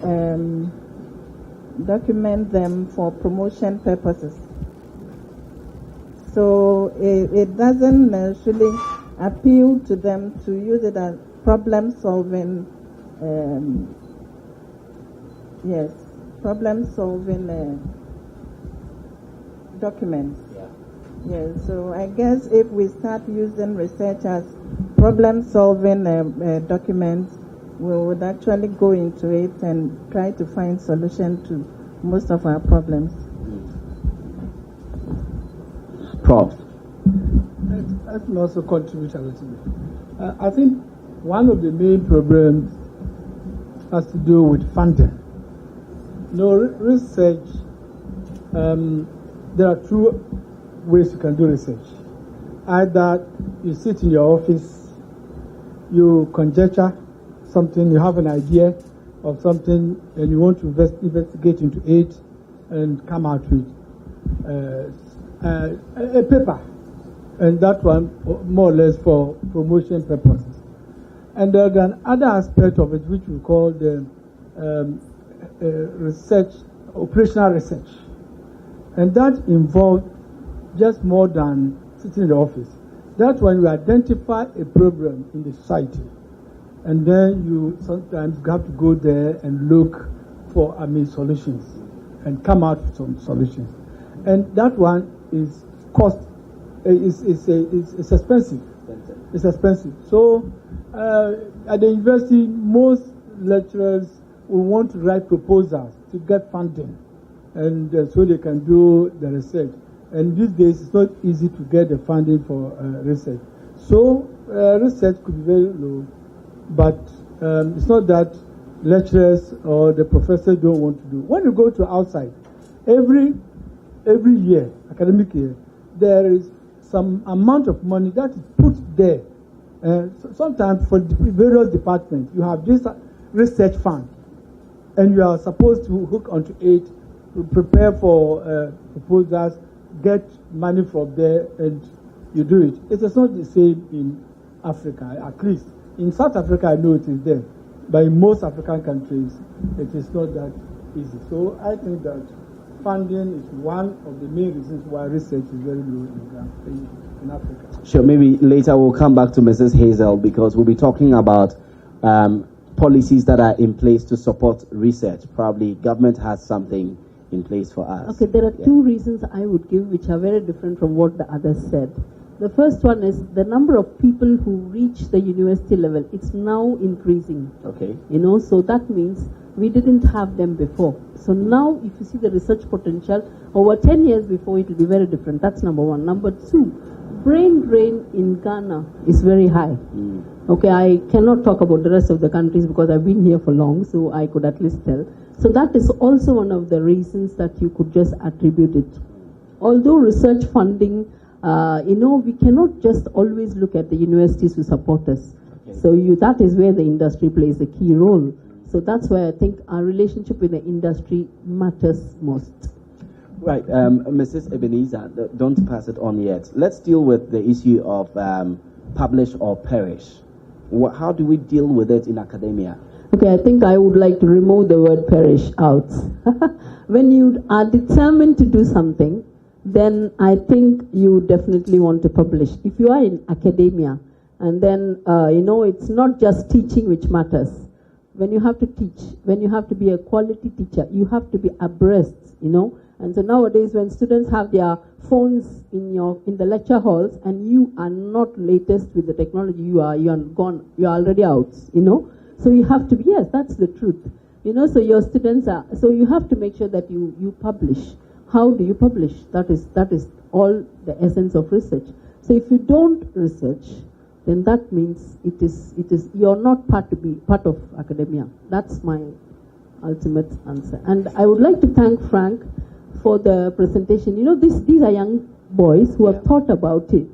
document them for promotion purposes. So it doesn't necessarily appeal to them to use it as problem-solving, problem-solving documents. Yeah, so I guess if we start using research as problem-solving documents, we would actually go into it and try to find solution to most of our problems. Prof. I can also contribute a little bit. I think one of the main problems has to do with funding. You know, research, there are two ways you can do research. Either you sit in your office, you conjecture something, you have an idea of something, and you want to investigate into it and come out with a paper. And that one, more or less, for promotion purposes. And there's another aspect of it, which we call the research, operational research. And that involves just more than sitting in the office. That's when you identify a problem in the society. And then you sometimes have to go there and look for, solutions and come out with some solutions. And that one is it's expensive. It's expensive. So at the university, most lecturers will want to write proposals to get funding, and so they can do the research. And these days, it's not easy to get the funding for research. So research could be very low, but it's not that lecturers or the professors don't want to do. When you go to outside, every year, academic year, there is some amount of money that is put there. Sometimes for the various departments, you have this research fund, and you are supposed to hook onto it, to prepare for proposals, get money from there, and you do it. It is not the same in Africa, at least. In South Africa, I know it is there, but in most African countries, it is not that easy. So I think that funding is one of the main reasons why research is very low in Africa. Sure, maybe later we'll come back to Mrs. Hazel, because we'll be talking about policies that are in place to support research. Probably government has something in place for us. Okay, there are two reasons I would give which are very different from what the others said. The first one is the number of people who reach the university level. It's now increasing. Okay. So that means we didn't have them before. So now if you see the research potential, over 10 years before it will be very different. That's number one. Number two, brain drain in Ghana is very high. Okay, I cannot talk about the rest of the countries because I've been here for long, so I could at least tell. So that is also one of the reasons that you could just attribute it. Although research funding, we cannot just always look at the universities who support us. Okay. So that is where the industry plays a key role. So that's why I think our relationship with the industry matters most. Right, Mrs. Ebenezer, don't pass it on yet. Let's deal with the issue of publish or perish. How do we deal with it in academia? Okay, I think I would like to remove the word perish out. When you are determined to do something, then I think you definitely want to publish. If you are in academia, and then, it's not just teaching which matters. When you have to teach, when you have to be a quality teacher, you have to be abreast, And so nowadays, when students have their phones in the lecture halls, and you are not latest with the technology, you are gone, you are already out, So you have to be, yes, that's the truth. So your students are, so you have to make sure that you publish. How do you publish? That is all the essence of research. So if you don't research, then that means it is you're not part of academia. That's my ultimate answer. And I would like to thank Frank for the presentation. These are young boys who have thought about it,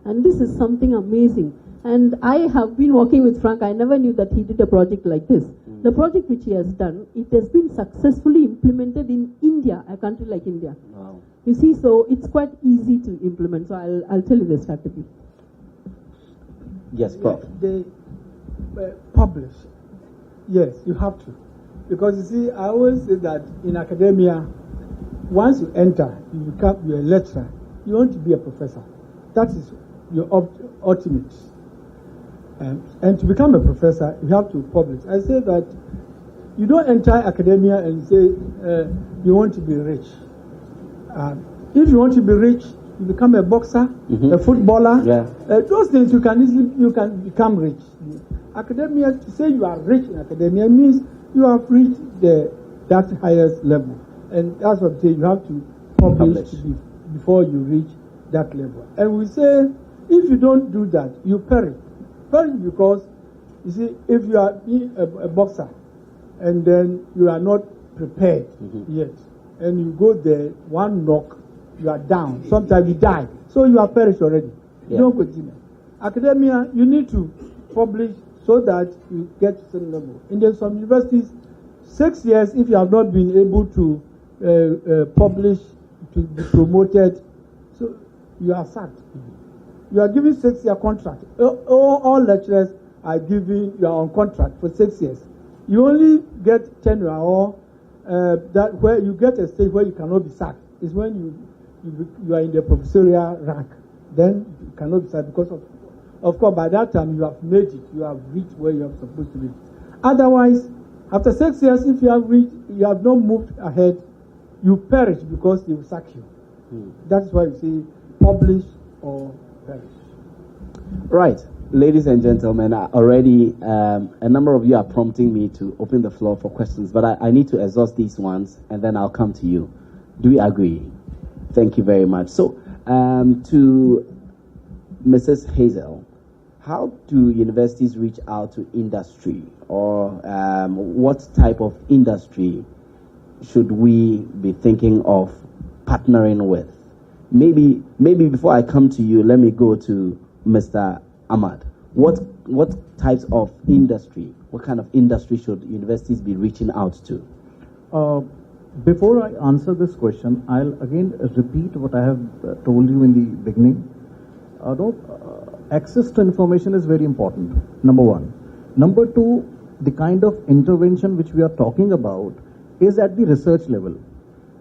and this is something amazing. And I have been working with Frank. I never knew that he did a project like this. The project which he has done, it has been successfully implemented in India, a country like India. Wow. You see, so it's quite easy to implement. So I'll tell you the strategy. Yes, Prof. They publish. Yes, you have to. Because you see, I always say that in academia, once you enter, you're a lecturer, you want to be a professor. That is your ultimate. And to become a professor, you have to publish. I say that you don't enter academia and say you want to be rich. If you want to be rich, you become a boxer, a footballer. Yeah. Those things you can become rich. Academia, to say you are rich in academia means you have reached that highest level. And that's what I say, you have to publish. Before you reach that level. And we say, if you don't do that, you perish. Perish because, you see, if you are a boxer and then you are not prepared yet, and you go there, one knock, you are down. Sometimes you die. So you are perished already. You don't continue. Academia, you need to publish so that you get to some level. In some universities, 6 years, if you have not been able to publish, to be promoted, so you are sacked. You are given 6-year contract. All lecturers are given, you are on contract for 6 years. You only get tenure or that where you get a stage where you cannot be sacked is when you are in the professorial rank. Then you cannot be sacked because of course by that time you have made it, you have reached where you are supposed to be. Otherwise, after 6 years, if you have not moved ahead, you perish because they will sack you. That's why you say publish or perish. Right. Ladies and gentlemen, already a number of you are prompting me to open the floor for questions, but I need to exhaust these ones and then I'll come to you. Do we agree? Thank you very much. So, to Mrs. Hazel, how do universities reach out to industry, or what type of industry should we be thinking of partnering with? Maybe before I come to you, let me go to Mr. Ahmad. What types of industry, what kind of industry should universities be reaching out to? Before I answer this question, I'll again repeat what I have told you in the beginning. Access to information is very important, number one. Number two, the kind of intervention which we are talking about is at the research level.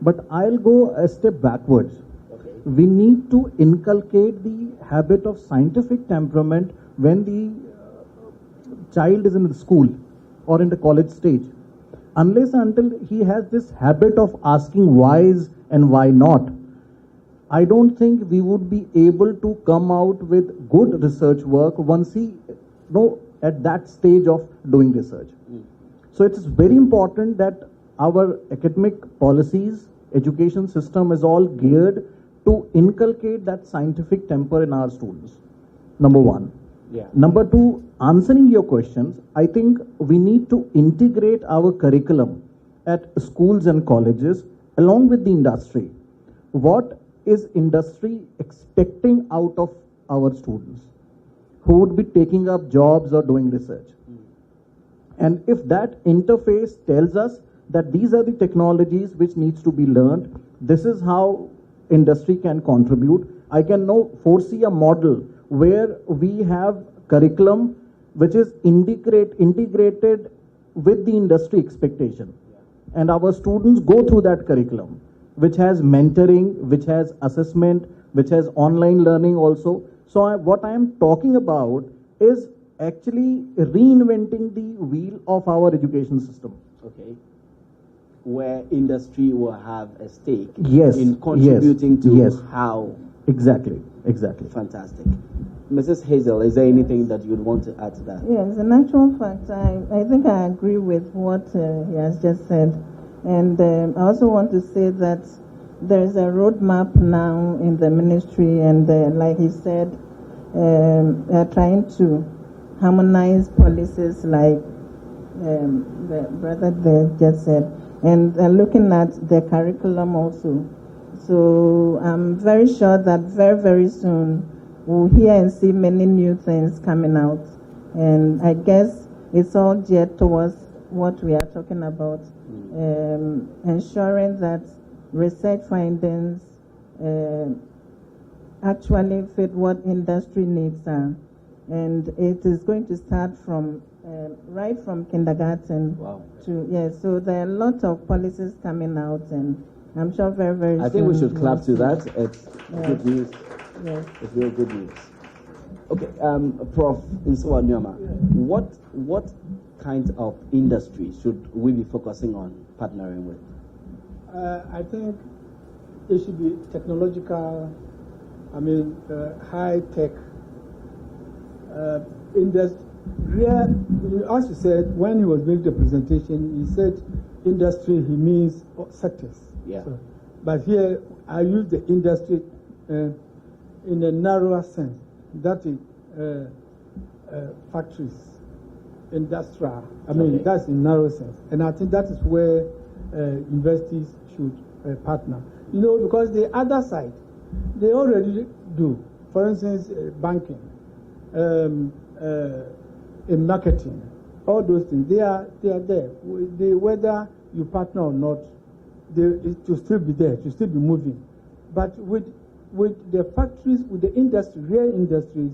But I'll go a step backwards. Okay. We need to inculcate the habit of scientific temperament when the child is in the school or in the college stage. Unless until he has this habit of asking whys and why not, I don't think we would be able to come out with good research work once he at that stage of doing research. So it is very important that our academic policies, education system is all geared to inculcate that scientific temper in our students. Number one. Yeah. Number two, answering your questions, I think we need to integrate our curriculum at schools and colleges along with the industry. What is industry expecting out of our students who would be taking up jobs or doing research? And if that interface tells us that these are the technologies which needs to be learned, this is how industry can contribute. I can now foresee a model where we have curriculum which is integrated with the industry expectation. And our students go through that curriculum, which has mentoring, which has assessment, which has online learning also. So what I am talking about is actually reinventing the wheel of our education system. Okay. Where industry will have a stake in contributing to how. Exactly. Fantastic. Mrs. Hazel, is there anything that you'd want to add to that? Yes, in actual fact, I think I agree with what he has just said. And I also want to say that there is a roadmap now in the ministry, and like he said, they're trying to harmonize policies like the brother there just said, and they're looking at the curriculum also. So I'm very sure that very, very soon we'll hear and see many new things coming out. And I guess it's all geared towards what we are talking about, ensuring that research findings actually fit what industry needs are. And it is going to start from right from kindergarten to, so there are a lot of policies coming out, and I'm sure very, very soon. I think we should clap to that. It's good news. Yes. It's real good news. Okay, Prof. Nsuwa Nyama, what kind of industry should we be focusing on partnering with? I think it should be technological, high-tech industry. As you said, when he was making the presentation, he said industry, he means sectors. Yeah. So, but here, I use the industry in a narrower sense. That is factories, industrial. That's in narrow sense. And I think that is where universities should partner. Because the other side, they already do. for instance, banking, in marketing, all those things, they are there. Whether you partner or not, it will still be there, it will still be moving. But with the factories, with the industry, real industries,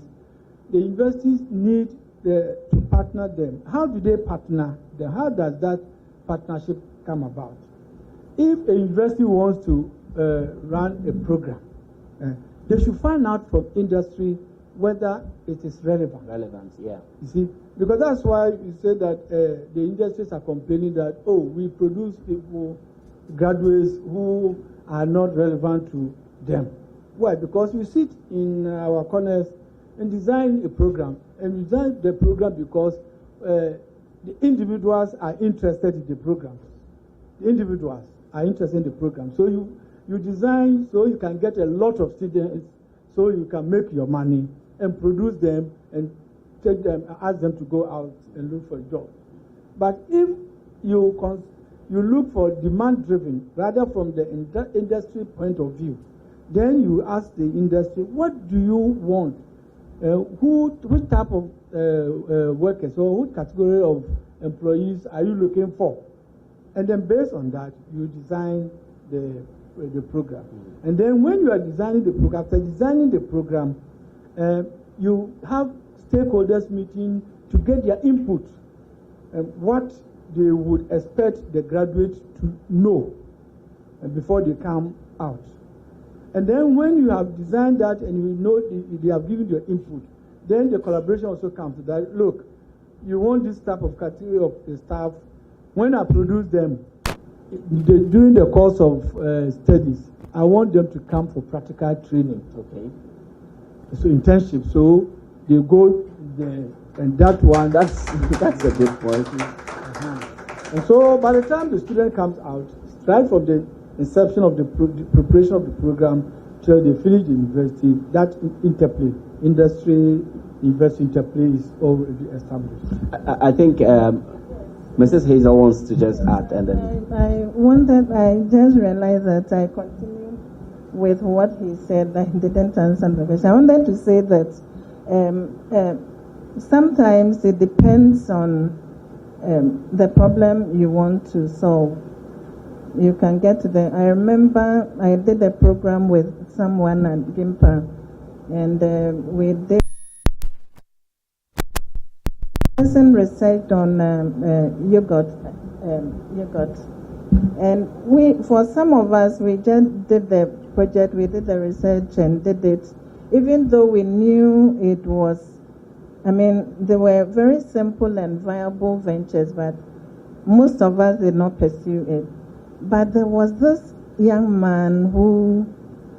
the universities need to partner them. How do they partner them? How does that partnership come about? If a university wants to run a program, they should find out from industry whether it is relevant. Relevant, yeah. You see, because that's why you say that the industries are complaining that, oh, we produce people, graduates who are not relevant to them. Why? Because we sit in our corners and design a program, and we design the program because the individuals are interested in the program. The individuals are interested in the program. So you design so you can get a lot of students, so you can make your money and produce them and take them, ask them to go out and look for a job. But if you look for demand-driven rather from the industry point of view, then you ask the industry, what do you want? Which type of workers or which category of employees are you looking for? And then based on that, you design the program. And then when you are designing the program, after designing the program, you have stakeholders meeting to get their input and what they would expect the graduates to know before they come out. And then when you have designed that and you know they have given your input, then the collaboration also comes to that. Look, you want this type of category of staff. When I produce them, during the course of studies, I want them to come for practical training. Okay. So internship. So they go there, and that's a good point. And so by the time the student comes out, right from the inception of the preparation of the program till they finish the university, that interplay, industry-university interplay is already established. I think Mrs. Hazel wants to just add, and then I just realized that I continue with what he said. I didn't answer the question. I wanted to say that sometimes it depends on the problem you want to solve. You can get to the. I remember I did a program with someone at GIMPA, and we did. Person researched on yogurt, and for some of us, we just did the project, we did the research and did it, even though we knew it was. I mean, they were very simple and viable ventures, but most of us did not pursue it. But there was this young man who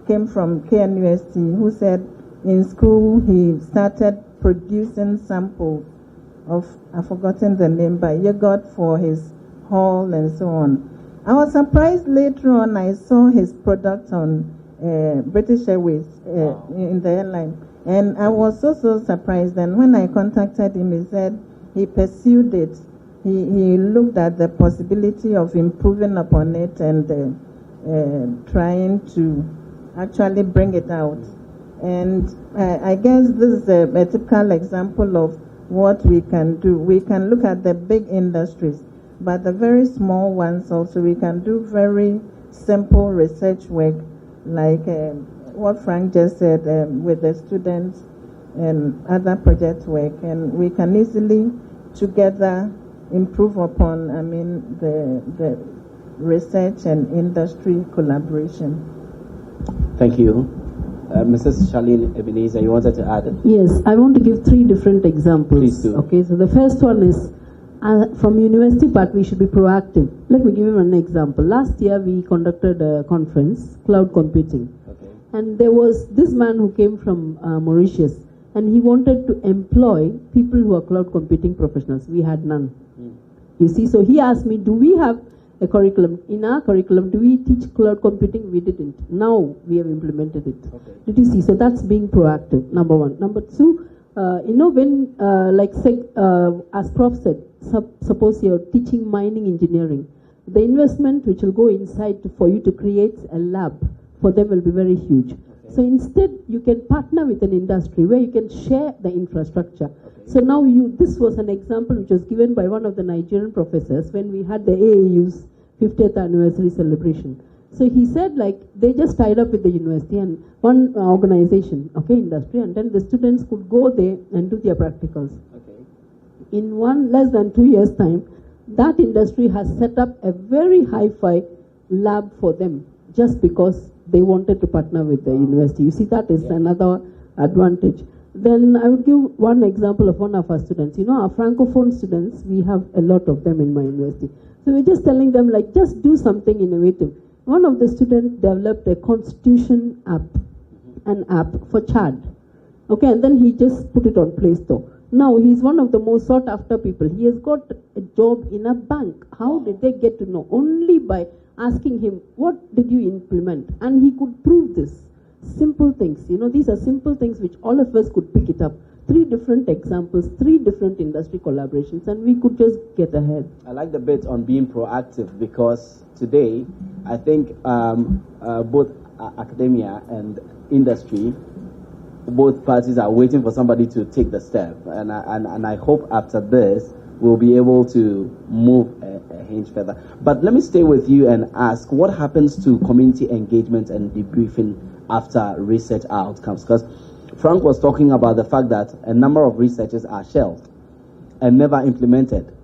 came from KNUST who said in school he started producing samples of, I've forgotten the name, but yogurt for his hall and so on. I was surprised later on I saw his product on British Airways in the airline. And I was so surprised. And when I contacted him, he said he pursued it. He looked at the possibility of improving upon it and trying to actually bring it out. And I guess this is a typical example of what we can do. We can look at the big industries, but the very small ones also, we can do very simple research work, like what Frank just said with the students and other project work, and we can easily together improve upon, the research and industry collaboration. Thank you. Mrs. Charlene Ebenezer, you wanted to add? Yes, I want to give 3 different examples. Please do. Okay, so the first one is from university part, we should be proactive. Let me give you an example. Last year, we conducted a conference, cloud computing. Okay. And there was this man who came from Mauritius, and he wanted to employ people who are cloud computing professionals. We had none. You see, so he asked me, do we have a curriculum? In our curriculum, do we teach cloud computing? We didn't. Now we have implemented it. Okay. Did you see? So that's being proactive, number one. Number two, when, as Prof said, suppose you're teaching mining engineering, the investment which will go inside for you to create a lab for them will be very huge. So instead, you can partner with an industry where you can share the infrastructure. Okay. So now this was an example which was given by one of the Nigerian professors when we had the AAU's 50th anniversary celebration. So he said, like, they just tied up with the university and one organization, okay, industry, and then the students could go there and do their practicals. Okay. In less than 2 years' time, that industry has set up a very hi-fi lab for them just because they wanted to partner with the university. You see, that is another advantage. Then I would give one example of one of our students. You know, our Francophone students, we have a lot of them in my university. So we're just telling them, like, just do something innovative. One of the students developed a constitution app, an app for Chad. Okay, and then he just put it on Play Store. Now he's one of the most sought after people. He has got a job in a bank. How did they get to know? Only by asking him, what did you implement? And he could prove this. Simple things. You know, these are simple things which all of us could pick it up. 3 different examples, 3 different industry collaborations, and we could just get ahead. I like the bit on being proactive because today, I think both academia and industry, both parties are waiting for somebody to take the step. And I hope after this, we'll be able to move a hinge further. But let me stay with you and ask, what happens to community engagement and debriefing after research outcomes? Because Frank was talking about the fact that a number of researches are shelved and never implemented.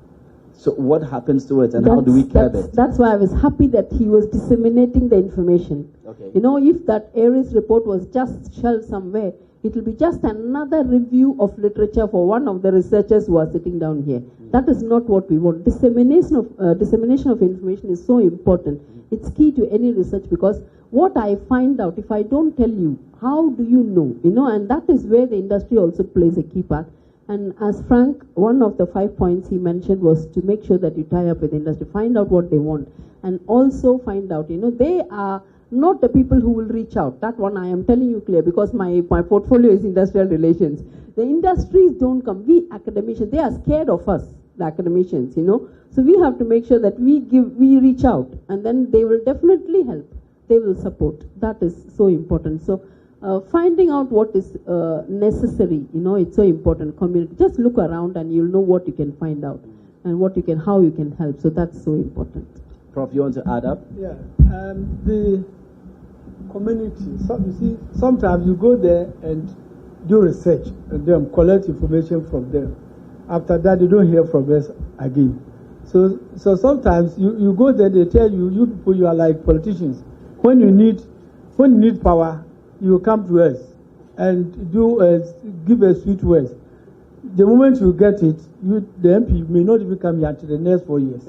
So what happens to it and how do we curb it? That's why I was happy that he was disseminating the information. Okay. You know, if that ARIS report was just shelved somewhere, it will be just another review of literature for one of the researchers who are sitting down here. That is not what we want. Dissemination of information is so important. It's key to any research because what I find out, if I don't tell you, how do you know? You know, and that is where the industry also plays a key part. And as Frank, one of the 5 points he mentioned was to make sure that you tie up with the industry, find out what they want, and also find out, you know, they are not the people who will reach out. That one I am telling you clear because my portfolio is industrial relations. The industries don't come. We academicians, they are scared of us, the academicians, you know. So we have to make sure that we reach out, and then they will definitely help. They will support. That is so important. So finding out what is necessary, you know, it's so important. Community, just look around and you'll know what you can find out and how you can help. So that's so important. Prof, you want to add up? Yeah, the community. You see, sometimes you go there and do research and then collect information from them. After that, you don't hear from us again. So sometimes you go there, they tell you, you people, you are like politicians. When you need power, you come to us and give a sweet word. The moment you get it, the MP may not even come here until the next 4 years.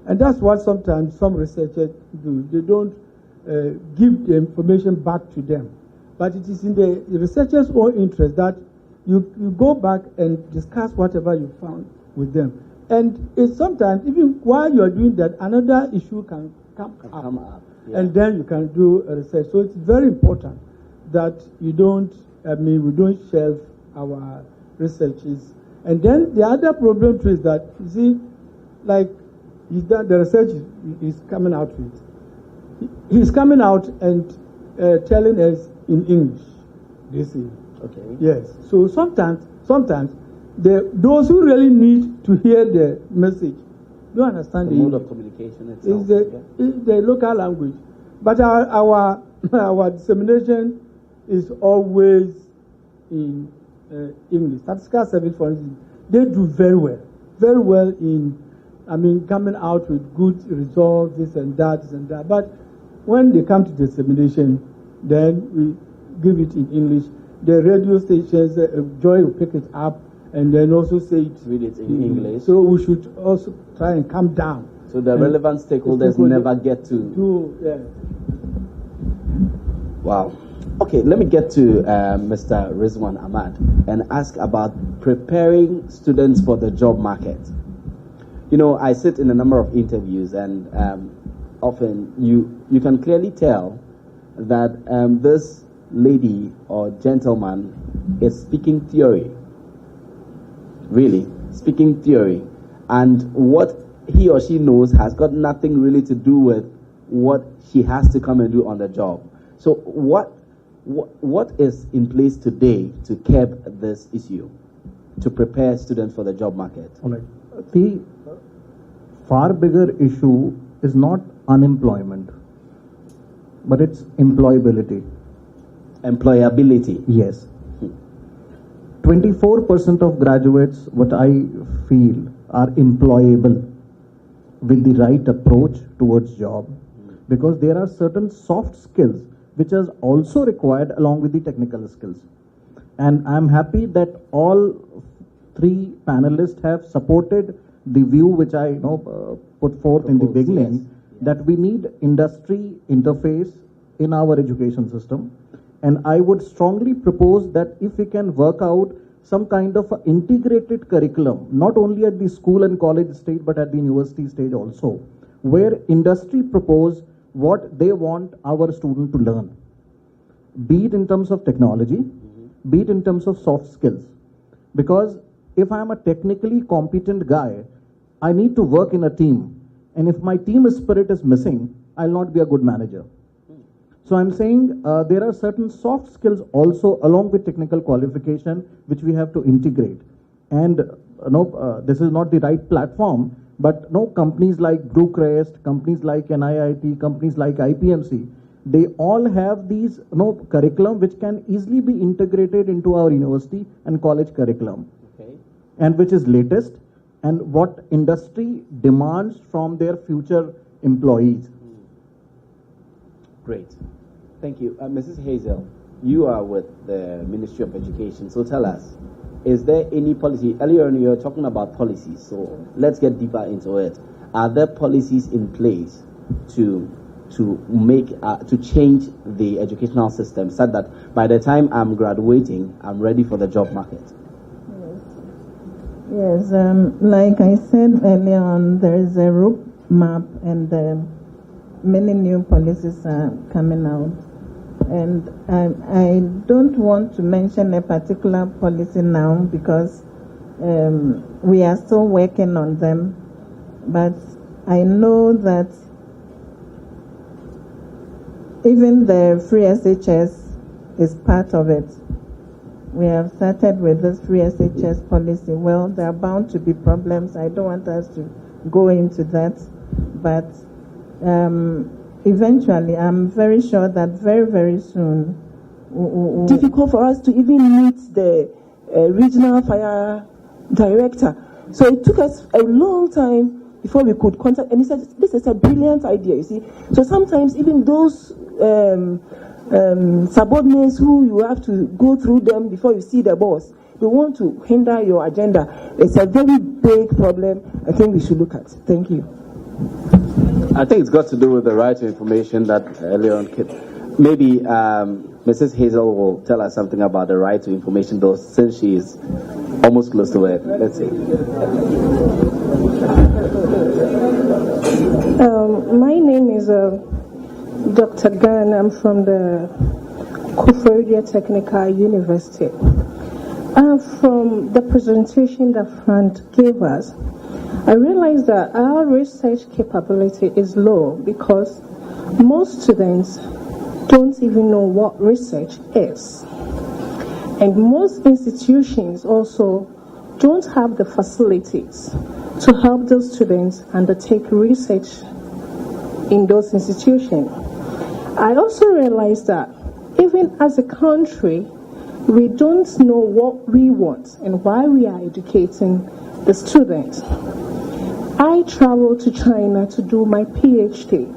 And that's what sometimes some researchers do. They don't give the information back to them. But it is in the researchers' own interest that you go back and discuss whatever you found with them. And it's sometimes, even while you are doing that, another issue can come up. Yeah. And then you can do a research. So it's very important that we don't shelve our researches. And then the other problem too is that, you see, like the research is coming out with. He's coming out and telling us in English, they say. Okay. Yes. So sometimes those who really need to hear the message don't understand the mode of communication itself. It's the local language. But our dissemination is always in English. Statistical Service, for instance, they do very well in, coming out with good results, this and that. But when they come to dissemination, then we give it in English. The radio stations, Joy will pick it up and then also say it. Read it in English. So we should also try and come down. So the relevant stakeholders never get to. Yeah. Wow. Okay, let me get to Mr. Rizwan Ahmad and ask about preparing students for the job market. You know, I sit in a number of interviews and often you can clearly tell that this lady or gentleman is speaking theory. Really, speaking theory. And what he or she knows has got nothing really to do with what she has to come and do on the job. So what What is in place today to curb this issue, to prepare students for the job market? All right. The far bigger issue is not unemployment, but it's employability. Employability. Yes. 24% of graduates, what I feel, are employable with the right approach towards job, because there are certain soft skills which is also required along with the technical skills. And I'm happy that all three panelists have supported the view which I put forth in the beginning, that we need industry interface in our education system. And I would strongly propose that if we can work out some kind of an integrated curriculum, not only at the school and college stage, but at the university stage also, where industry propose what they want our student to learn, be it in terms of technology, be it in terms of soft skills. Because if I'm a technically competent guy, I need to work in a team. And if my team spirit is missing, I'll not be a good manager. So I'm saying there are certain soft skills also along with technical qualification which we have to integrate. And this is not the right platform, but companies like Brewcrest, companies like NIIT, companies like IPMC, they all have these curriculum which can easily be integrated into our university and college curriculum, and which is latest and what industry demands from their future employees. Great. Thank you. Mrs. Hazel, you are with the Ministry of Education, so tell us, is there any policy? Earlier on you were talking about policies, so let's get deeper into it. Are there policies in place to change the educational system so that by the time I'm graduating, I'm ready for the job market? Yes, like I said earlier on, there is a roadmap and many new policies are coming out. And I don't want to mention a particular policy now because we are still working on them. But I know that even the free SHS is part of it. We have started with this free SHS policy. Well, there are bound to be problems. I don't want us to go into that. But eventually, I'm very sure that very, very soon... difficult for us to even meet the regional fire director. So it took us a long time before we could contact, and he said, this is a brilliant idea, you see. So sometimes even those subordinates who you have to go through them before you see the boss, they want to hinder your agenda. It's a very big problem I think we should look at. Thank you. I think it's got to do with the right to information that earlier on came. Maybe Mrs. Hazel will tell us something about the right to information bill since she is almost close to it. Let's see. My name is Dr. Gan. I'm from the Kufuor Technical University. From the presentation that Frank gave us, I realized that our research capability is low because most students don't even know what research is. And most institutions also don't have the facilities to help those students undertake research in those institutions. I also realized that even as a country, we don't know what we want and why we are educating the students. I traveled to China to do my PhD.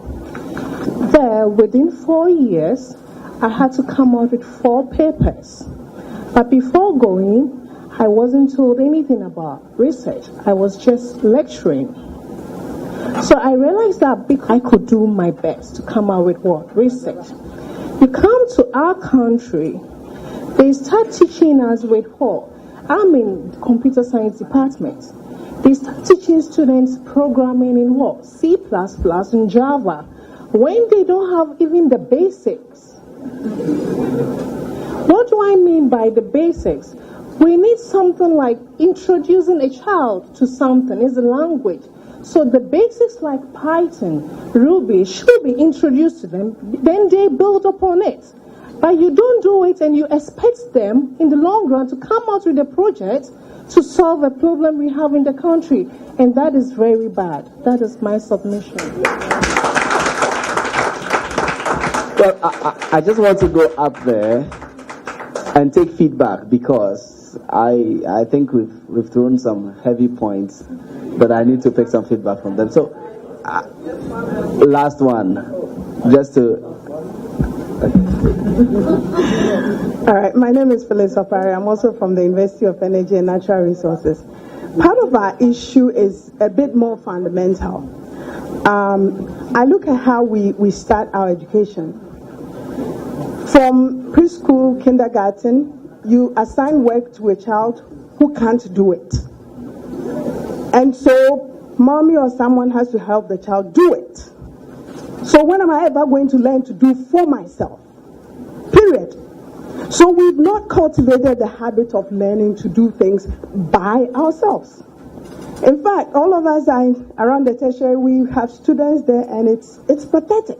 There, within 4 years, I had to come out with 4 papers. But before going, I wasn't told anything about research. I was just lecturing. So I realized that I could do my best to come out with what? Research. You come to our country, they start teaching us with what? I'm in the computer science department. They start teaching students programming in what? C++ and Java, when they don't have even the basics. What do I mean by the basics? We need something like introducing a child to something, is a language. So the basics like Python, Ruby should be introduced to them, then they build upon it. But you don't do it and you expect them in the long run to come out with a project to solve a problem we have in the country. And that is very bad. That is my submission. Well, I just want to go up there and take feedback because I think we've thrown some heavy points, but I need to pick some feedback from them. So, last one, just to. All right, my name is Phyllis Opari. I'm also from the University of Energy and Natural Resources. Part of our issue is a bit more fundamental. I look at how we start our education. From preschool, kindergarten, you assign work to a child who can't do it. And so mommy or someone has to help the child do it. So when am I ever going to learn to do for myself? Period. So we've not cultivated the habit of learning to do things by ourselves. In fact, all of us around the tertiary, we have students there, and it's pathetic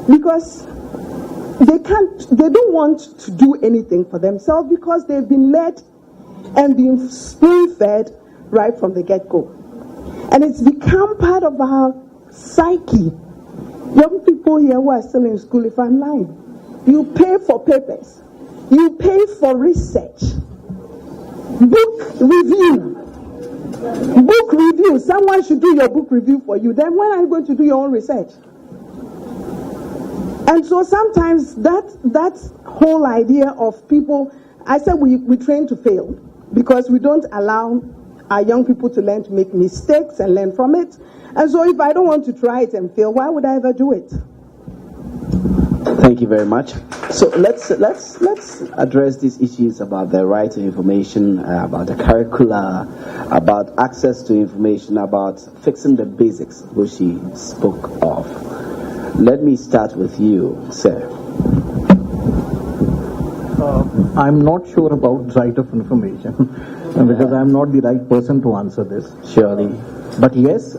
because they don't want to do anything for themselves because they've been led and been spoon-fed right from the get-go. And it's become part of our psyche. Young people here who are still in school, if I'm lying, you pay for papers, you pay for research, book review. Someone should do your book review for you. Then when are you going to do your own research? And so sometimes that whole idea of people, I said we train to fail because we don't allow our young people to learn to make mistakes and learn from it. And so if I don't want to try it and fail, why would I ever do it? Thank you very much. So let's address these issues about the right to information, about the curricula, about access to information, about fixing the basics, which she spoke of. Let me start with you, sir. I'm not sure about right of information because I'm not the right person to answer this. Surely. But yes,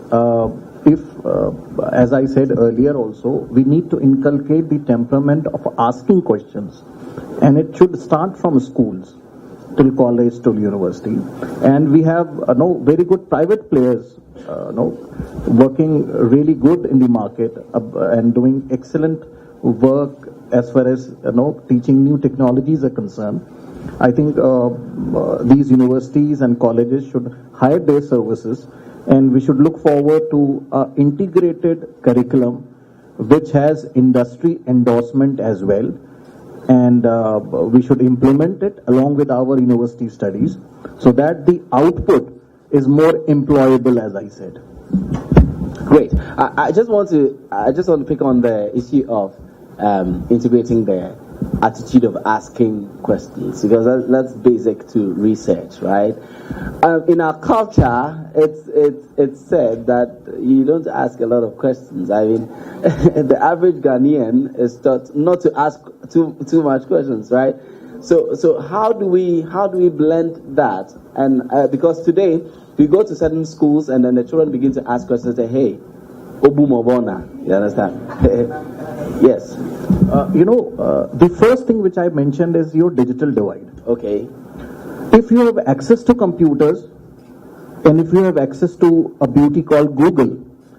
as I said earlier also, we need to inculcate the temperament of asking questions. And it should start from schools till college, till university. And we have very good private players working really good in the market and doing excellent work as far as teaching new technologies are concerned. I think these universities and colleges should hire their services, and we should look forward to an integrated curriculum which has industry endorsement as well, and we should implement it along with our university studies so that the output is more employable, as I said. Great. I just want to pick on the issue of integrating the attitude of asking questions, because that's basic to research, right? In our culture, it's said that you don't ask a lot of questions. I mean, the average Ghanaian is taught not to ask too much questions, right? So how do we blend that? And because today we go to certain schools and then the children begin to ask questions. Say, hey, Obu Mobona, you understand? Yes. The first thing which I mentioned is your digital divide. Okay. If you have access to computers and if you have access to a beauty called Google,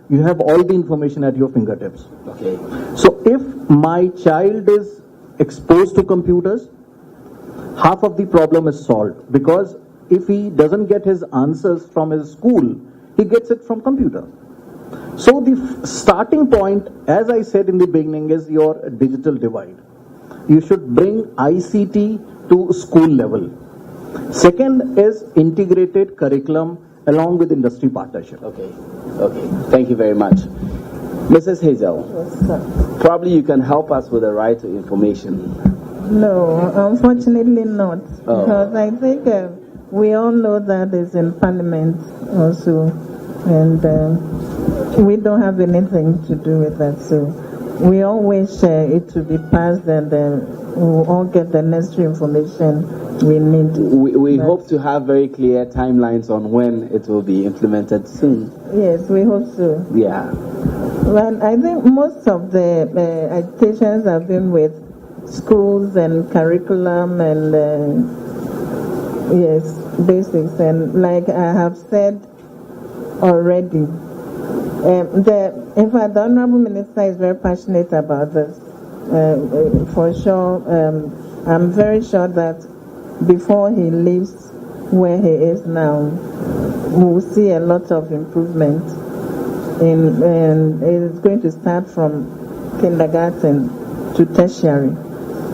you have all the information at your fingertips. Okay. So if my child is exposed to computers, half of the problem is solved, because if he doesn't get his answers from his school, he gets it from computer. So the starting point, as I said in the beginning, is your digital divide. You should bring ICT to school level. Second is integrated curriculum along with industry partnership. Okay. Thank you very much. Mrs. Hazel, Yes, probably you can help us with the right to information. no, unfortunately not. Oh. Because I think we all know that is in Parliament also. And we don't have anything to do with that. So we all wish it to be passed and we'll all get the necessary information we need. We hope to have very clear timelines on when it will be implemented soon. Yes, we hope so. Yeah. Well, I think most of the agitations have been with schools and curriculum and yes, basics. And like I have said already, in fact, the Honorable Minister is very passionate about this. For sure, I'm very sure that before he leaves where he is now, we'll see a lot of improvement. And it's going to start from kindergarten to tertiary.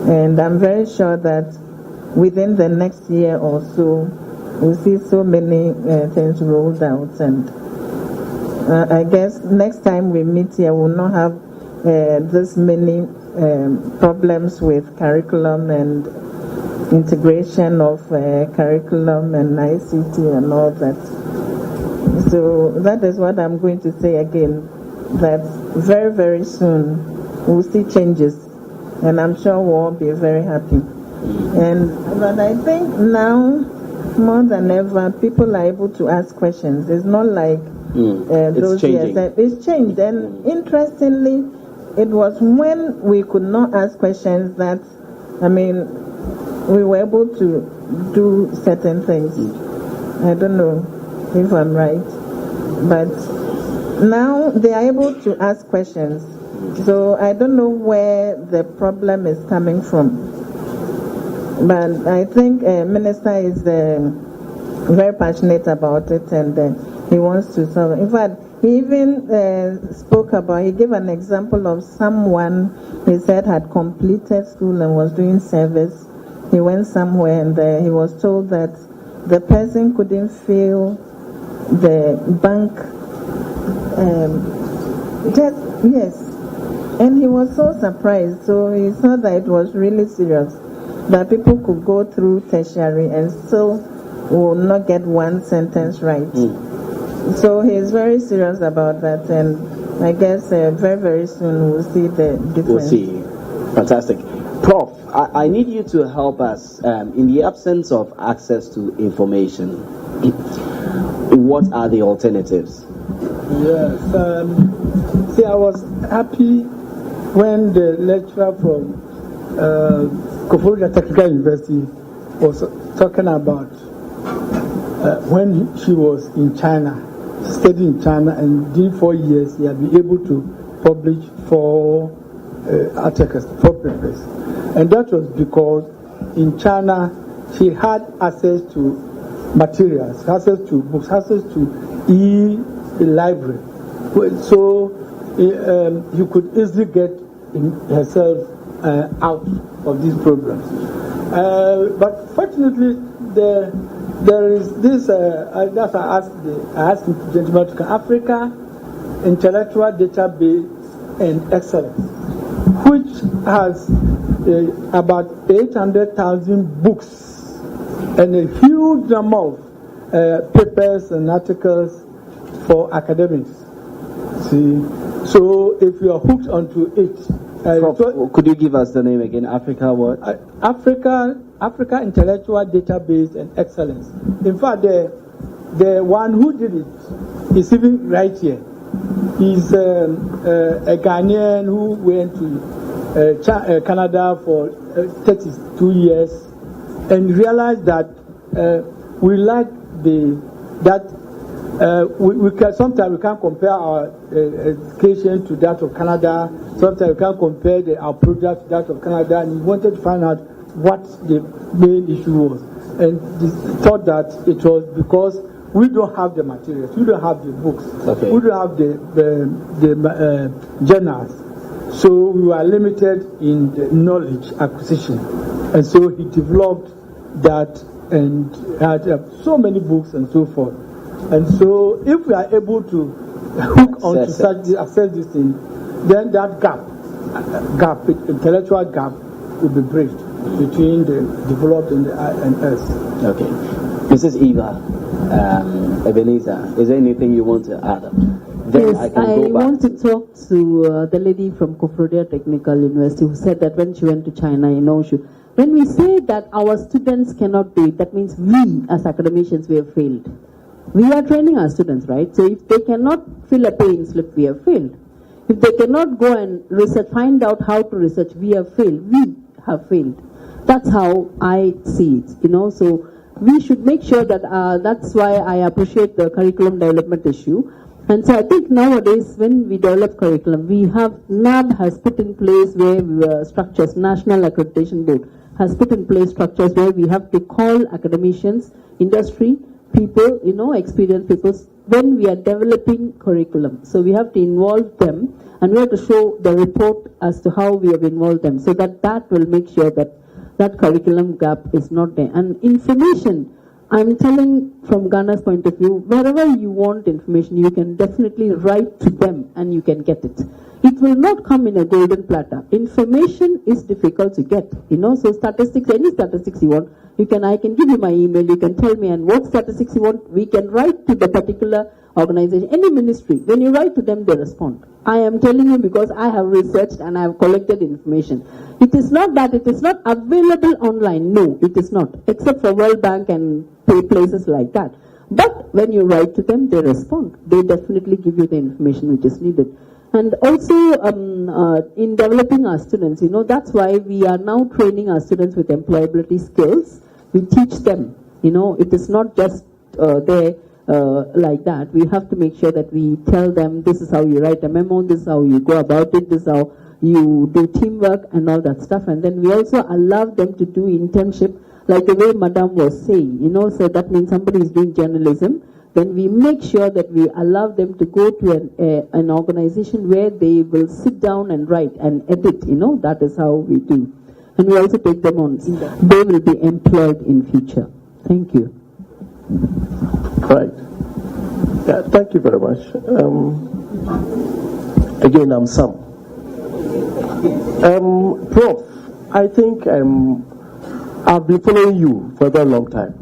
And I'm very sure that within the next year or so, we'll see so many things rolled out. And I guess next time we meet here, we'll not have this many problems with curriculum and integration of curriculum and ICT and all that. So that is what I'm going to say again, that very, very soon we'll see changes, and I'm sure we'll all be very happy. But I think now, more than ever, people are able to ask questions. It's not like those years. It's changed. And interestingly, it was when we could not ask questions that, we were able to do certain things. I don't know if I'm right, but now they are able to ask questions. So I don't know where the problem is coming from. But I think Minister is very passionate about it, and he wants to solve it. In fact, he even he gave an example of someone he said had completed school and was doing service. He went somewhere and he was told that the person couldn't fill the bank. And he was so surprised. So he saw that it was really serious, that people could go through tertiary and still will not get one sentence right. So he's very serious about that, and I guess very, very soon we'll see the difference. We'll see. Fantastic. Prof, I need you to help us in the absence of access to information. What are the alternatives? Yes. I was happy when the lecturer from Koforidua Technical University was talking about when she was in China, studying in China, and in 4 years he had been able to publish 4 articles, 4 papers. And that was because in China she had access to materials, access to books, access to e-library. So you could easily get herself out of these programs. But fortunately, there is this, that's I asked the gentleman to come, Africa Intellectual Database and Excellence, which has about 800,000 books and a huge number of papers and articles for academics. See, so if you are hooked onto it, could you give us the name again? Africa what? Africa Intellectual Database and Excellence. In fact, the one who did it is even right here. He's a Ghanaian who went to Canada for 32 years and realized that we like sometimes we can't compare our education to that of Canada. Sometimes we can't compare our project to that of Canada. And he wanted to find out what the main issue was, and he thought that it was because we don't have the materials, we don't have the books, we don't have the journals, so we were limited in the knowledge acquisition. And so he developed that and had so many books and so forth. And so if we are able to hook on to access this thing, then that intellectual gap will be bridged between the developed and us. Okay. Mrs. Eva, Ebenezer, is there anything you want to add? Yes, I want to talk to the lady from Koforidua Technical University who said that when she went to China, when we say that our students cannot do it, that means we as academicians, we have failed. We are training our students, right? So if they cannot fill a paying slip, we have failed. If they cannot go and research, find out how to research, we have failed. have failed. That's how I see it, So we should make sure that that's why I appreciate the curriculum development issue. And so I think nowadays when we develop curriculum, NAB has put in place where structures, National Accreditation Board has put in place structures where we have to call academicians, industry, people, experienced people, when we are developing curriculum. So we have to involve them and we have to show the report as to how we have involved them so that will make sure that that curriculum gap is not there. And information, I'm telling from Ghana's point of view, wherever you want information, you can definitely write to them and you can get it. It will not come in a golden platter. Information is difficult to get, so statistics, any statistics you want, I can give you my email, you can tell me, and what statistics you want, we can write to the particular organization, any ministry. When you write to them, they respond. I am telling you because I have researched and I have collected information. It is not that it is not available online. No, it is not, except for World Bank and places like that. But when you write to them, they respond. They definitely give you the information which is needed. And also in developing our students, that's why we are now training our students with employability skills. We teach them, it is not just there like that. We have to make sure that we tell them this is how you write a memo, this is how you go about it, this is how you do teamwork and all that stuff. And then we also allow them to do internship, like the way Madam was saying, so that means somebody is doing journalism. Then we make sure that we allow them to go to an organization where they will sit down and write and edit, that is how we do. And we also take them on. They will be employed in future. Thank you. Right. Yeah, thank you very much. Again, I'm Sam. Prof, I think I've been following you for a very long time,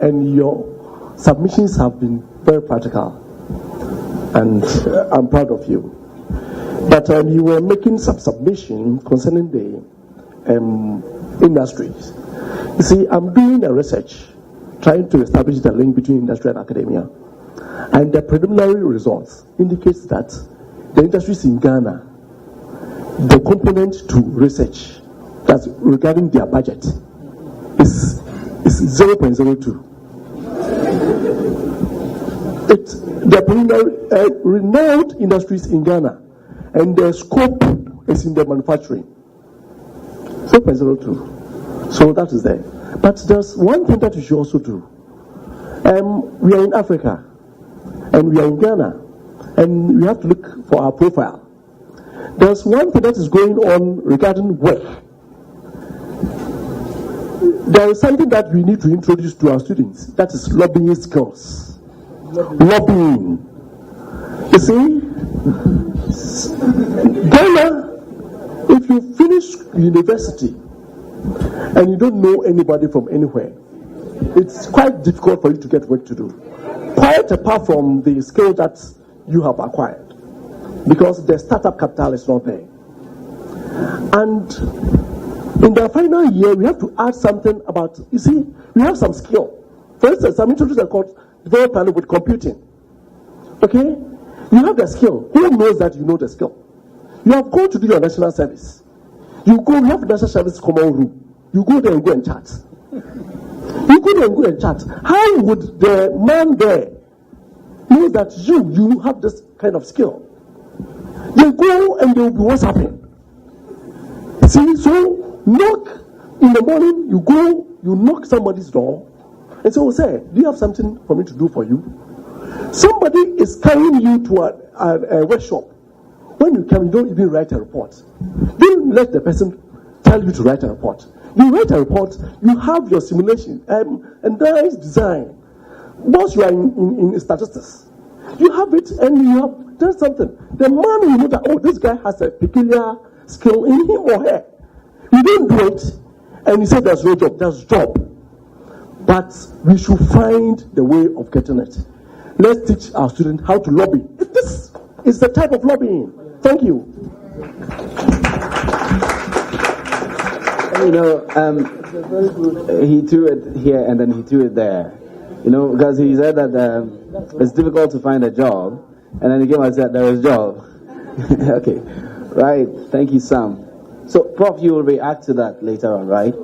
and your submissions have been very practical, and I'm proud of you. But you were making some submission concerning the industries. You see, I'm doing a research trying to establish the link between industry and academia, and the preliminary results indicates that the industries in Ghana, the component to research that's regarding their budget is 0.02. The preliminary renowned industries in Ghana, and their scope is in the manufacturing. 0.02. So that is there. But there's one thing that you should also do. We are in Africa, and we are in Ghana, and we have to look for our profile. There's one thing that is going on regarding work. There is something that we need to introduce to our students, that is lobbying skills. Lobbying. You see, Ghana, if you finish university and you don't know anybody from anywhere, it's quite difficult for you to get work to do. Quite apart from the skill that you have acquired, because the startup capital is not there. And in the final year, we have to add something about, you see, we have some skill. For instance, I'm introducing a course developed with computing. Okay? You have the skill. Who knows that you know the skill? You have gone to do your national service. You have national service common room. You go there and go and chat. You go there and go and chat. How would the man there know that you have this kind of skill? They go and they will be WhatsApping. See, so knock in the morning, you go, you knock somebody's door, and say, say, do you have something for me to do for you? Somebody is carrying you to a workshop. When you come, you don't even write a report. Don't let the person tell you to write a report. You write a report, you have your simulation, and nice design. Once you are in statistics, you have it and you have done something. The man will know that, this guy has a peculiar skill in him or her. You don't do it, and you say there's no job. There's job. But we should find the way of getting it. Let's teach our students how to lobby. This is the type of lobbying. Thank you. He threw it here and then he threw it there. Because he said that it's difficult to find a job, and then he came and said there is a job. Okay, right. Thank you, Sam. So, Prof, you will react to that later on, right?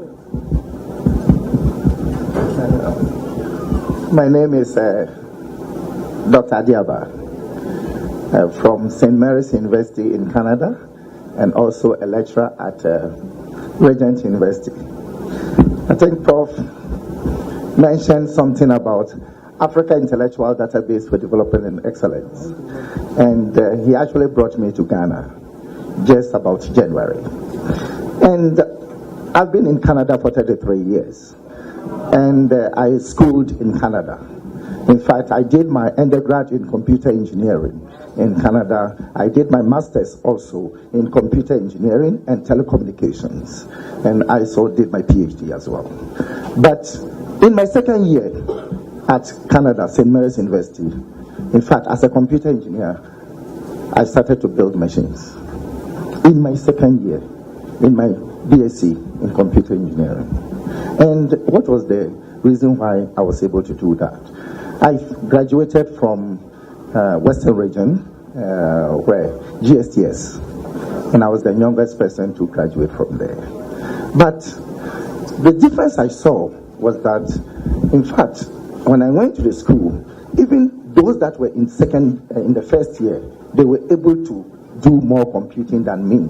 My name is Dr. Adiaba from St. Mary's University in Canada, and also a lecturer at Regent University. I think Prof mentioned something about Africa Intellectual Database for Development and Excellence, and he actually brought me to Ghana just about January. And I've been in Canada for 33 years, and I schooled in Canada. In fact, I did my undergrad in computer engineering in Canada. I did my master's also in computer engineering and telecommunications, and I also did my PhD as well. But in my second year at Canada, St. Mary's University, in fact, as a computer engineer, I started to build machines. In my second year, in my BSc in computer engineering. And what was the reason why I was able to do that? I graduated from Western Region, where GSTS, and I was the youngest person to graduate from there. But the difference I saw was that, in fact, when I went to the school, even those that were in the first year, they were able to do more computing than me,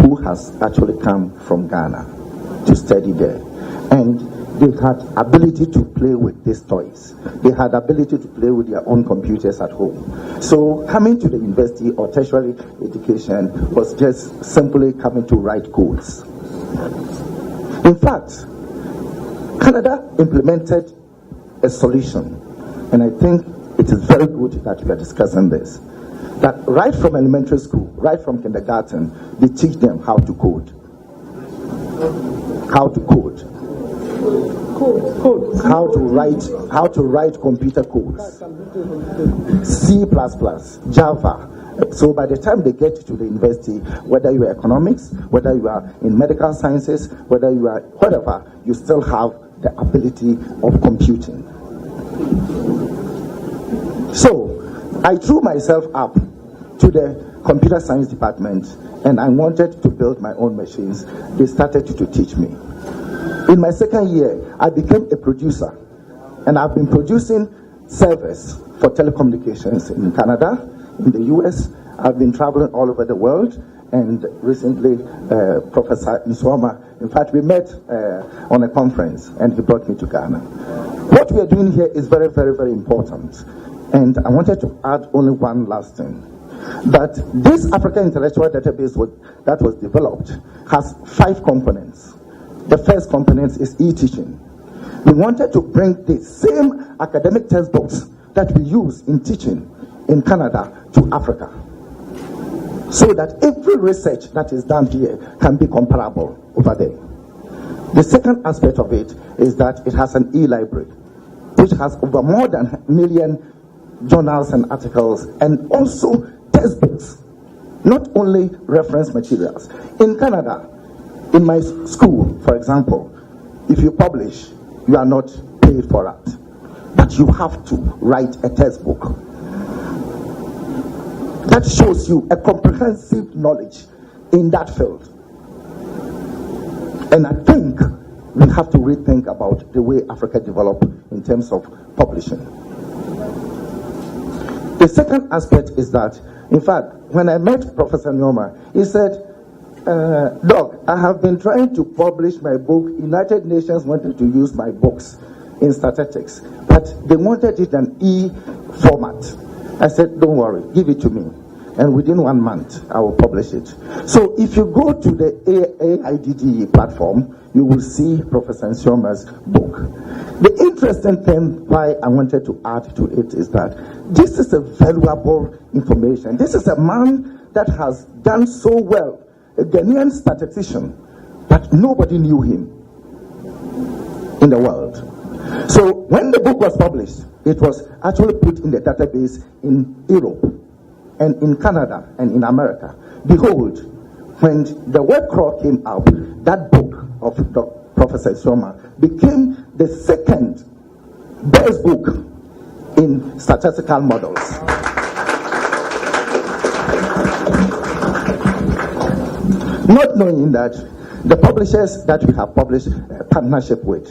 who has actually come from Ghana to study there. And they had ability to play with these toys. They had ability to play with their own computers at home. So coming to the university or tertiary education was just simply coming to write codes. In fact, Canada implemented a solution, and I think it is very good that we are discussing this, that right from elementary school, right from kindergarten, they teach them how to code. How to code. How to write computer codes. C++, Java. So by the time they get to the university, whether you are economics, whether you are in medical sciences, whether you are whatever, you still have the ability of computing. So I threw myself up to the computer science department, and I wanted to build my own machines. They started to teach me. In my second year, I became a producer, and I've been producing servers for telecommunications in Canada, in the US. I've been traveling all over the world, and recently Professor Nswama, in fact, we met on a conference, and he brought me to Ghana. What we are doing here is very, very, very important, and I wanted to add only one last thing. That this African Intellectual Database that was developed has 5 components. The first component is e-teaching. We wanted to bring the same academic textbooks that we use in teaching in Canada to Africa, so that every research that is done here can be comparable over there. The second aspect of it is that it has an e-library, which has over more than 1 million journals and articles, and also textbooks, not only reference materials. In Canada, in my school, for example, if you publish, you are not paid for it, but you have to write a textbook that shows you a comprehensive knowledge in that field. And I think we have to rethink about the way Africa developed in terms of publishing. The second aspect is that, in fact, when I met Professor Nyoma, he said, Doc, I have been trying to publish my book. United Nations wanted to use my books in statistics, but they wanted it in e-format. I said, don't worry, give it to me. And within 1 month, I will publish it. So if you go to the AIDD platform, you will see Professor Nsioma's book. The interesting thing why I wanted to add to it is that this is a valuable information. This is a man that has done so well, a Ghanaian statistician, but nobody knew him in the world. So when the book was published, it was actually put in the database in Europe and in Canada and in America. Behold, when the web crawl came out, that book of Professor Nsioma became the second best book in statistical models. not knowing that the publishers that we have published a partnership with,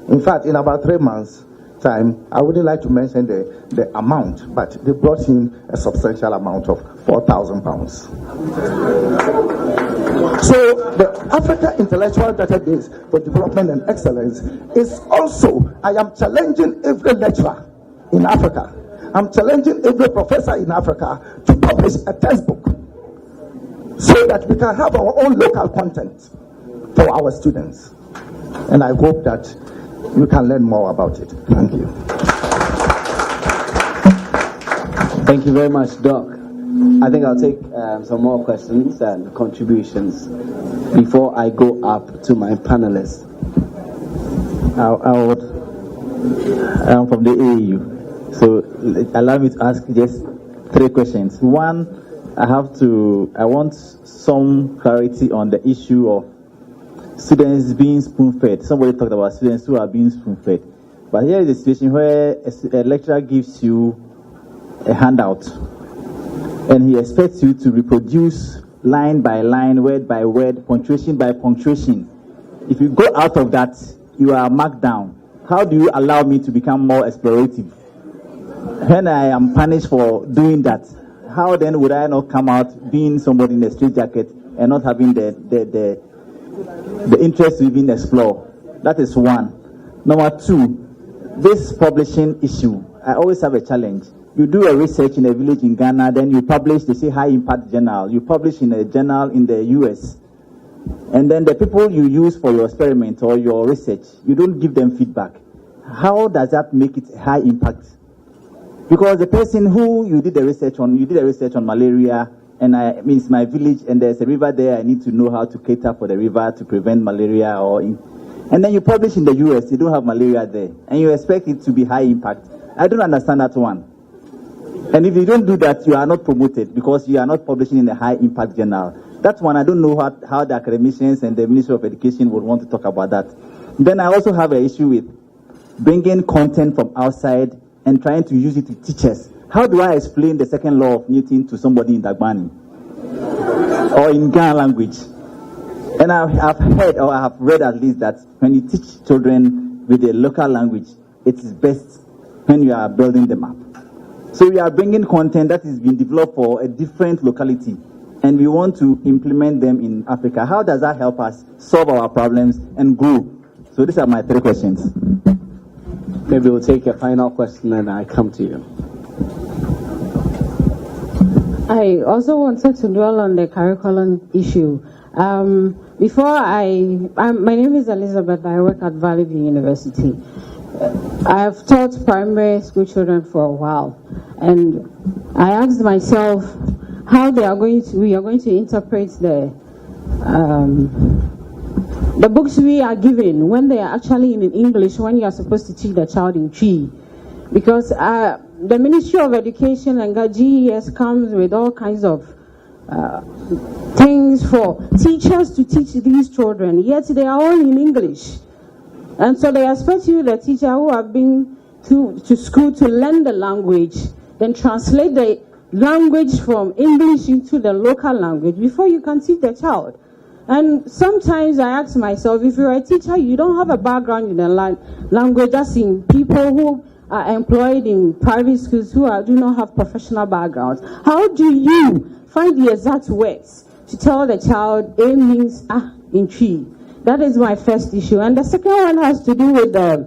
in fact, in about 3 months' time, I wouldn't like to mention the amount, but they brought in a substantial amount of £4,000. So the Africa Intellectual Database for Development and Excellence is also, I am challenging every lecturer in Africa, I'm challenging every professor in Africa to publish a textbook so that we can have our own local content for our students. And I hope that you can learn more about it. Thank you. Thank you very much, Doc. I think I'll take some more questions and contributions before I go up to my panelists. I'm from the AAU, so allow me to ask just 3 questions. One, I want some clarity on the issue of students being spoon-fed. Somebody talked about students who are being spoon-fed. But here is a situation where a lecturer gives you a handout and he expects you to reproduce line by line, word by word, punctuation by punctuation. If you go out of that, you are marked down. How do you allow me to become more explorative? When I am punished for doing that, how then would I not come out being somebody in a straitjacket and not having the interest to even explore? That is one. Number 2, this publishing issue, I always have a challenge. You do a research in a village in Ghana, then you publish, they say high impact journal. You publish in a journal in the US. And then the people you use for your experiment or your research, you don't give them feedback. How does that make it high impact? Because the person who you did the research on malaria, and it's my village, and there's a river there, I need to know how to cater for the river to prevent malaria, and then you publish in the US, you don't have malaria there, and you expect it to be high impact. I don't understand that one. And if you don't do that, you are not promoted because you are not publishing in a high impact journal. That one, I don't know how the academicians and the Ministry of Education would want to talk about that. Then I also have an issue with bringing content from outside and trying to use it to teach us. How do I explain the second law of Newton to somebody in Dagbani or in Ghana language? And I've heard, or I have read at least, that when you teach children with a local language, it is best when you are building them up. So we are bringing content that is being developed for a different locality, and we want to implement them in Africa. How does that help us solve our problems and grow? So these are my 3 questions. Maybe we'll take a final question and I come to you. I also wanted to dwell on the curriculum issue. My name is Elizabeth. I work at Valley View University. I have taught primary school children for a while, and I asked myself how we are going to interpret the books we are given when they are actually in English, when you are supposed to teach the child in Twi. Because the Ministry of Education and GES comes with all kinds of things for teachers to teach these children, yet they are all in English. And so they expect you, the teacher who have been to school to learn the language, then translate the language from English into the local language before you can teach the child. And sometimes I ask myself, if you're a teacher, you don't have a background in the language, as in people who are employed in private schools who do not have professional backgrounds. How do you find the exact words to tell the child A means in Twi? That is my first issue. And the second one has to do with the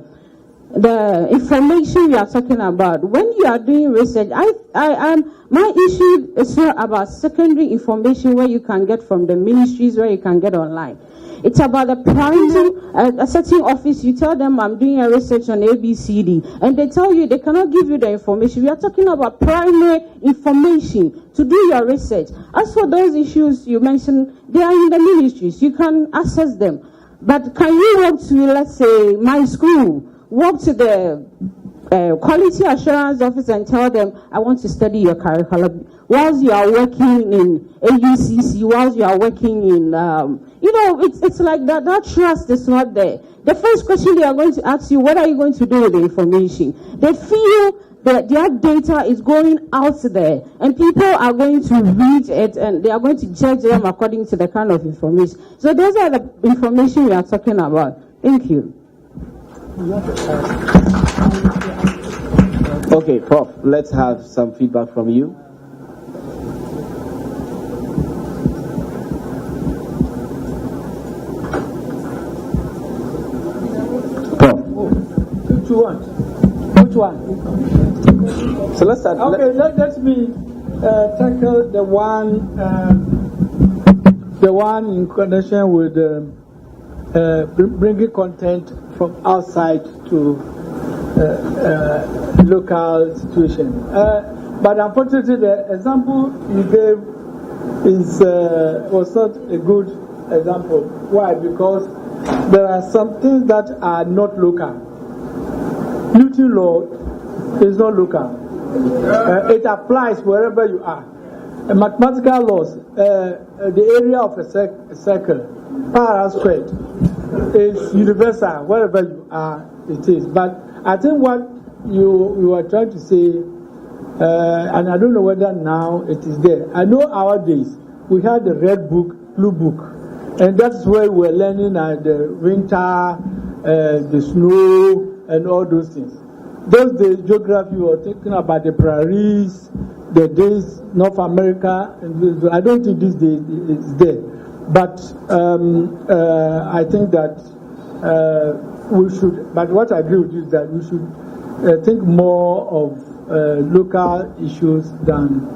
information we are talking about. When you are doing research, my issue is not about secondary information where you can get from the ministries, where you can get online. It's about the primary, a certain office, you tell them I'm doing a research on ABCD, and they tell you they cannot give you the information. We are talking about primary information to do your research. As for those issues you mentioned, they are in the ministries. You can access them. But can you walk to, let's say, my school, walk to the quality assurance office and tell them, I want to study your curriculum, whilst you are working in AUCC, whilst you are working in You know, it's like that trust is not there. The first question they are going to ask you, what are you going to do with the information? They feel that their data is going out there, and people are going to read it, and they are going to judge them according to the kind of information. So those are the information we are talking about. Thank you. Okay, Prof, let's have some feedback from you. Which one? So let's start. Okay, let me tackle the one in connection with bringing content from outside to local situation. But unfortunately, the example you gave was not a good example. Why? Because there are some things that are not local. Newton law is not local. It applies wherever you are. Mathematical laws, the area of a circle, parallel squared, is universal wherever you are. It is. But I think what you are trying to say, and I don't know whether now it is there. I know our days we had the red book, blue book, and that's where we were learning the winter, the snow, and all those things. Those days, geography, we were thinking about the prairies, the days, North America, and I don't think this day is there. But I think that we should, but what I agree with you is that we should think more of local issues than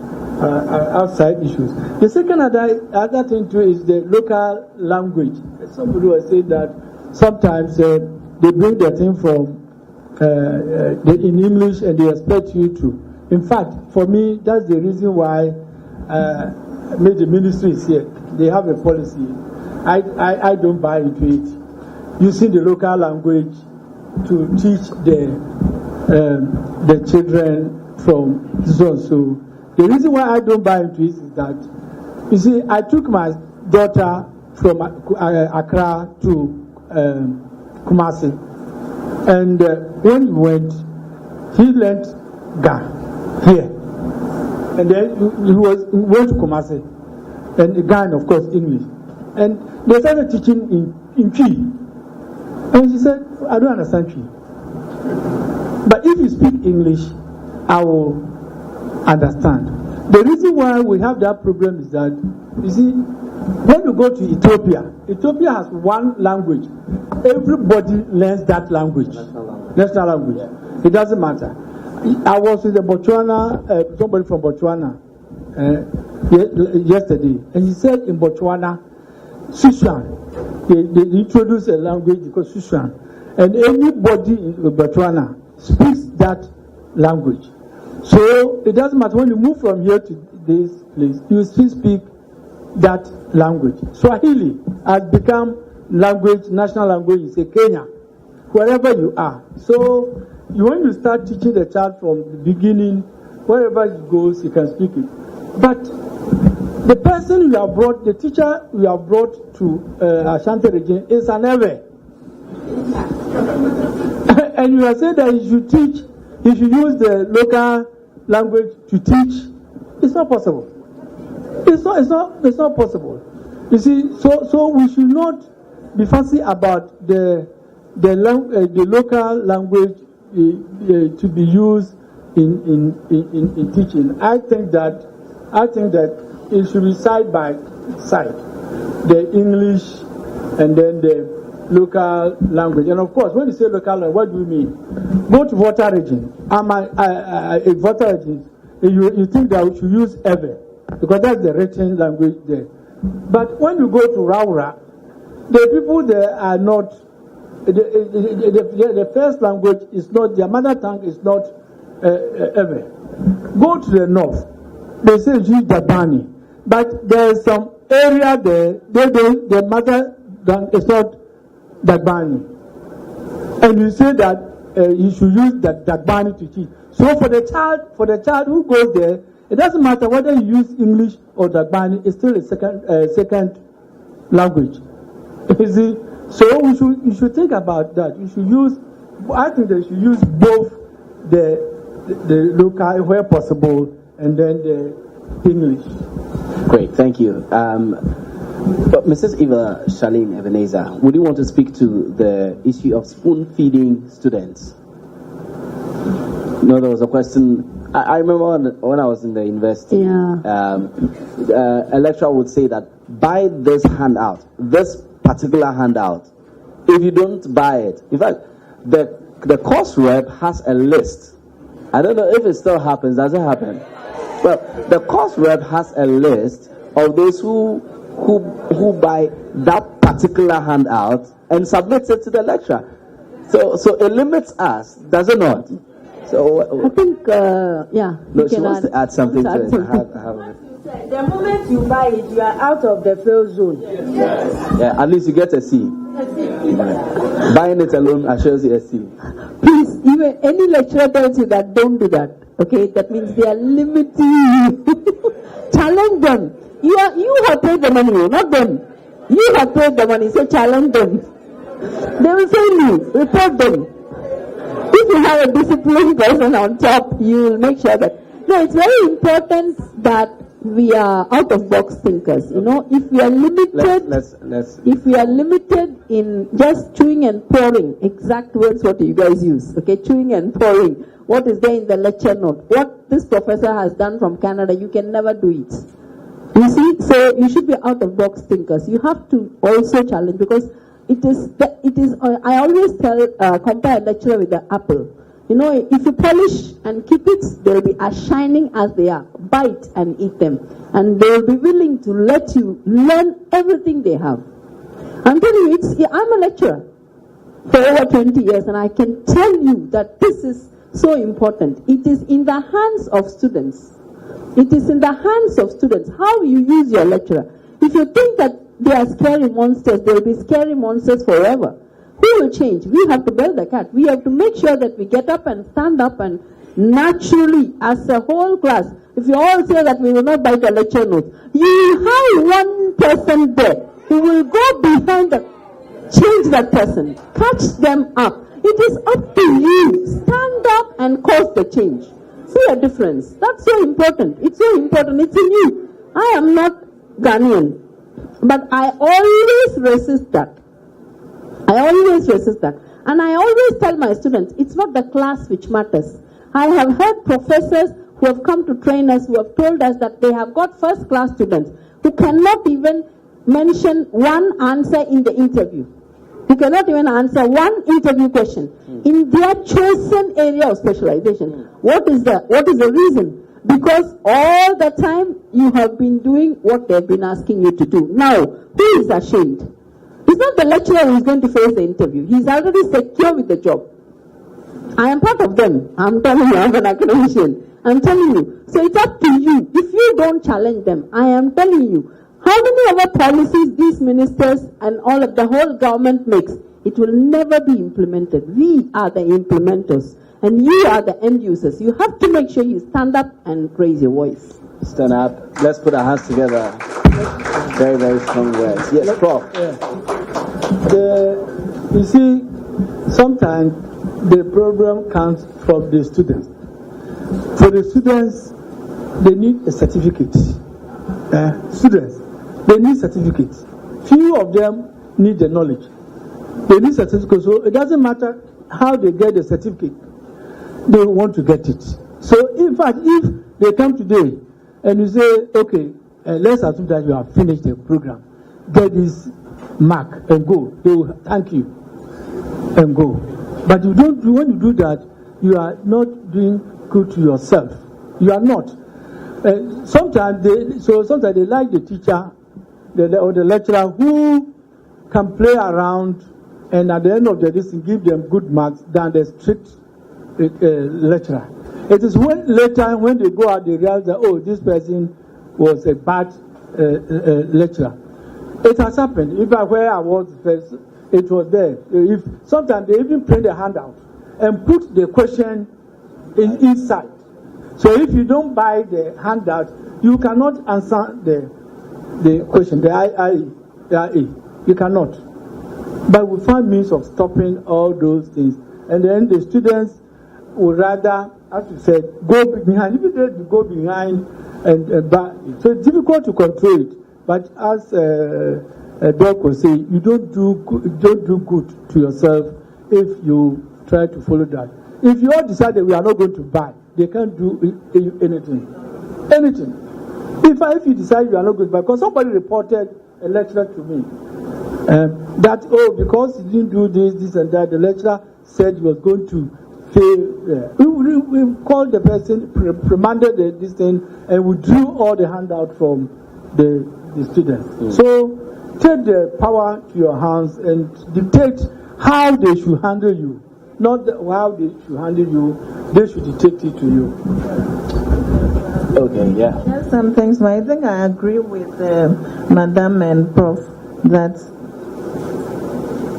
outside issues. The second other thing too is the local language. Somebody was saying that sometimes they bring the thing from in English and they expect you to. In fact, for me, that's the reason why the ministry is here. They have a policy. I don't buy into it. Using the local language to teach the children from zone. So the reason why I don't buy into it is that, you see, I took my daughter from Accra to Kumasi. And when he went, he learned Ga here. And then he went to Kumasi. And again, of course, English. And they started teaching in Twi. And she said, I don't understand Twi. But if you speak English, I will understand. The reason why we have that problem is that, you see, when you go to Ethiopia has one language. Everybody learns that language. National language. It doesn't matter. I was in the Botswana, somebody from Botswana yesterday, and he said in Botswana, Siswan, they introduced a language called Siswan, and anybody in Botswana speaks that language. So it doesn't matter when you move from here to this place, you still speak that language. Swahili has become national language in Kenya, wherever you are. So when you start teaching the child from the beginning, wherever he goes, he can speak it. But the person you have brought, the teacher you have brought to Ashanti region is an Ewe. And you are saying that he should teach, he should use the local language to teach. It's not possible. It's not possible. You see, so we should not be fussy about the local language to be used in teaching. I think that it should be side by side, the English and then the local language. And of course, when you say local language, what do you mean? Go to Volta region. In Volta region, you think that we should use Ewe, because that's the written language there. But when you go to Raura, the people there are not, the first language is not, their mother tongue is not Ewe. Go to the north, they say use Dabani, but there is some area there, their mother tongue is not Dagbani. And you say that you should use that Dagbani to teach. So for the child who goes there, it doesn't matter whether you use English or Dagbani, it's still a second language. You see, so you should think about that. You should use. I think they should use both the local where possible and then the English. Great, thank you. But Mrs. Eva Charlene Ebenezer, would you want to speak to the issue of spoon feeding students? No, there was a question. I remember when I was in the university, a lecturer would say that buy this handout, this particular handout. If you don't buy it, in fact, the course rep has a list. I don't know if it still happens. Does it happen? Well, the course rep has a list of those who buy that particular handout and submits it to the lecturer. So it limits us, does it not? So I think, yeah. No, she wants to add something to it. The moment you buy it, you are out of the fail zone. Yeah, at least you get a C. Buying it alone assures you a C. Please, even any lecturer tells you that, don't do that. Okay, that means they are limiting you. Challenge them. You have paid the money, not them. You have paid the money, so challenge them. They will fail you. Report them. If you have a disciplined person on top, you will make sure that. No, it's very important that we are out of box thinkers. You know, if we are limited, if we are limited in just chewing and pouring, exact words what you guys use, okay, chewing and pouring. What is there in the lecture note? What this professor has done from Canada, you can never do it. You see, so you should be out of box thinkers. You have to also challenge, because it is. I always compare a lecturer with the apple. You know, if you polish and keep it, they'll be as shining as they are. Bite and eat them. And they'll be willing to let you learn everything they have. I'm telling you, I'm a lecturer for over 20 years, and I can tell you that this is so important. It is in the hands of students. It is in the hands of students how you use your lecturer. If you think that they are scary monsters, they will be scary monsters forever. Who will change? We have to build the cat. We have to make sure that we get up and stand up and naturally, as a whole class, if you all say that we will not bite a lecture note, you have one person there who will go behind the, change that person, catch them up. It is up to you. Stand up and cause the change. See a difference. That's so important. It's so important. It's in you. I am not Ghanaian, but I always resist that. And I always tell my students, it's not the class which matters. I have heard professors who have come to train us who have told us that they have got first class students who cannot even mention one answer in the interview. Who cannot even answer one interview question in their chosen area of specialization. What is the reason? Because all the time you have been doing what they've been asking you to do. Now, who is ashamed? It's not the lecturer who is going to face the interview. He's already secure with the job. I am part of them. I'm telling you, I'm an academician. I'm telling you. So it's up to you. If you don't challenge them, I am telling you, how many other policies these ministers and all of the whole government makes, it will never be implemented. We are the implementers, and you are the end users. You have to make sure you stand up and raise your voice. Stand up. Let's put our hands together. Very, very strong words. Yes, Prof. You see, sometimes the problem comes from the students. For the students, they need a certificate. Students, they need certificates. Few of them need the knowledge. They need certificates, so it doesn't matter how they get the certificate. They want to get it. So, in fact, if they come today and you say, okay, let's assume that you have finished the program, get this mark and go. They will thank you and go. But you don't. When you do that, you are not doing good to yourself. You are not. Sometimes they like the teacher or the lecturer who can play around and at the end of the lesson give them good marks than the strict lecturer. It is later when they go out they realize that, oh, this person was a bad lecturer. It has happened. Even where I was first, it was there. Sometimes they even print a handout and put the question inside. So if you don't buy the handout, you cannot answer the question, the IE. You cannot. But we find means of stopping all those things. And then the students would rather, as you said, go behind. Even they go behind and back. So it's difficult to control it. But as Doc was saying, you don't do good to yourself if you try to follow that. If you all decide that we are not going to buy, they can't do anything. Anything. If you decide you are not going to buy, because somebody reported a lecturer to me that, because he didn't do this and that, the lecturer said he was going to fail. We called the person, remanded this thing, and we drew all the handout from the students. So take the power to your hands and dictate how they should handle you. Not how they should handle you, they should dictate it to you. Okay, yeah. There's some things, but I think I agree with Madam and Prof that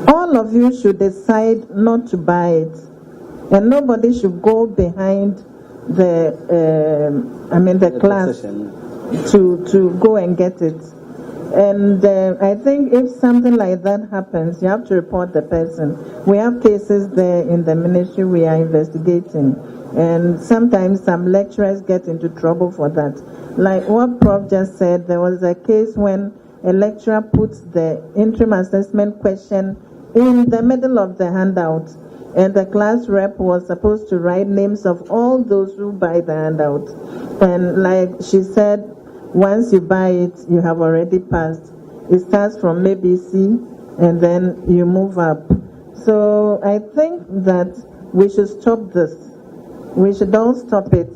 all of you should decide not to buy it, and nobody should go behind the class to go and get it. And I think if something like that happens, you have to report the person. We have cases there in the ministry we are investigating, and sometimes some lecturers get into trouble for that. Like what Prof just said, there was a case when a lecturer puts the interim assessment question in the middle of the handout, and the class rep was supposed to write names of all those who buy the handout. And like she said, once you buy it, you have already passed. It starts from maybe C, and then you move up. So I think that we should stop this. We should all stop it.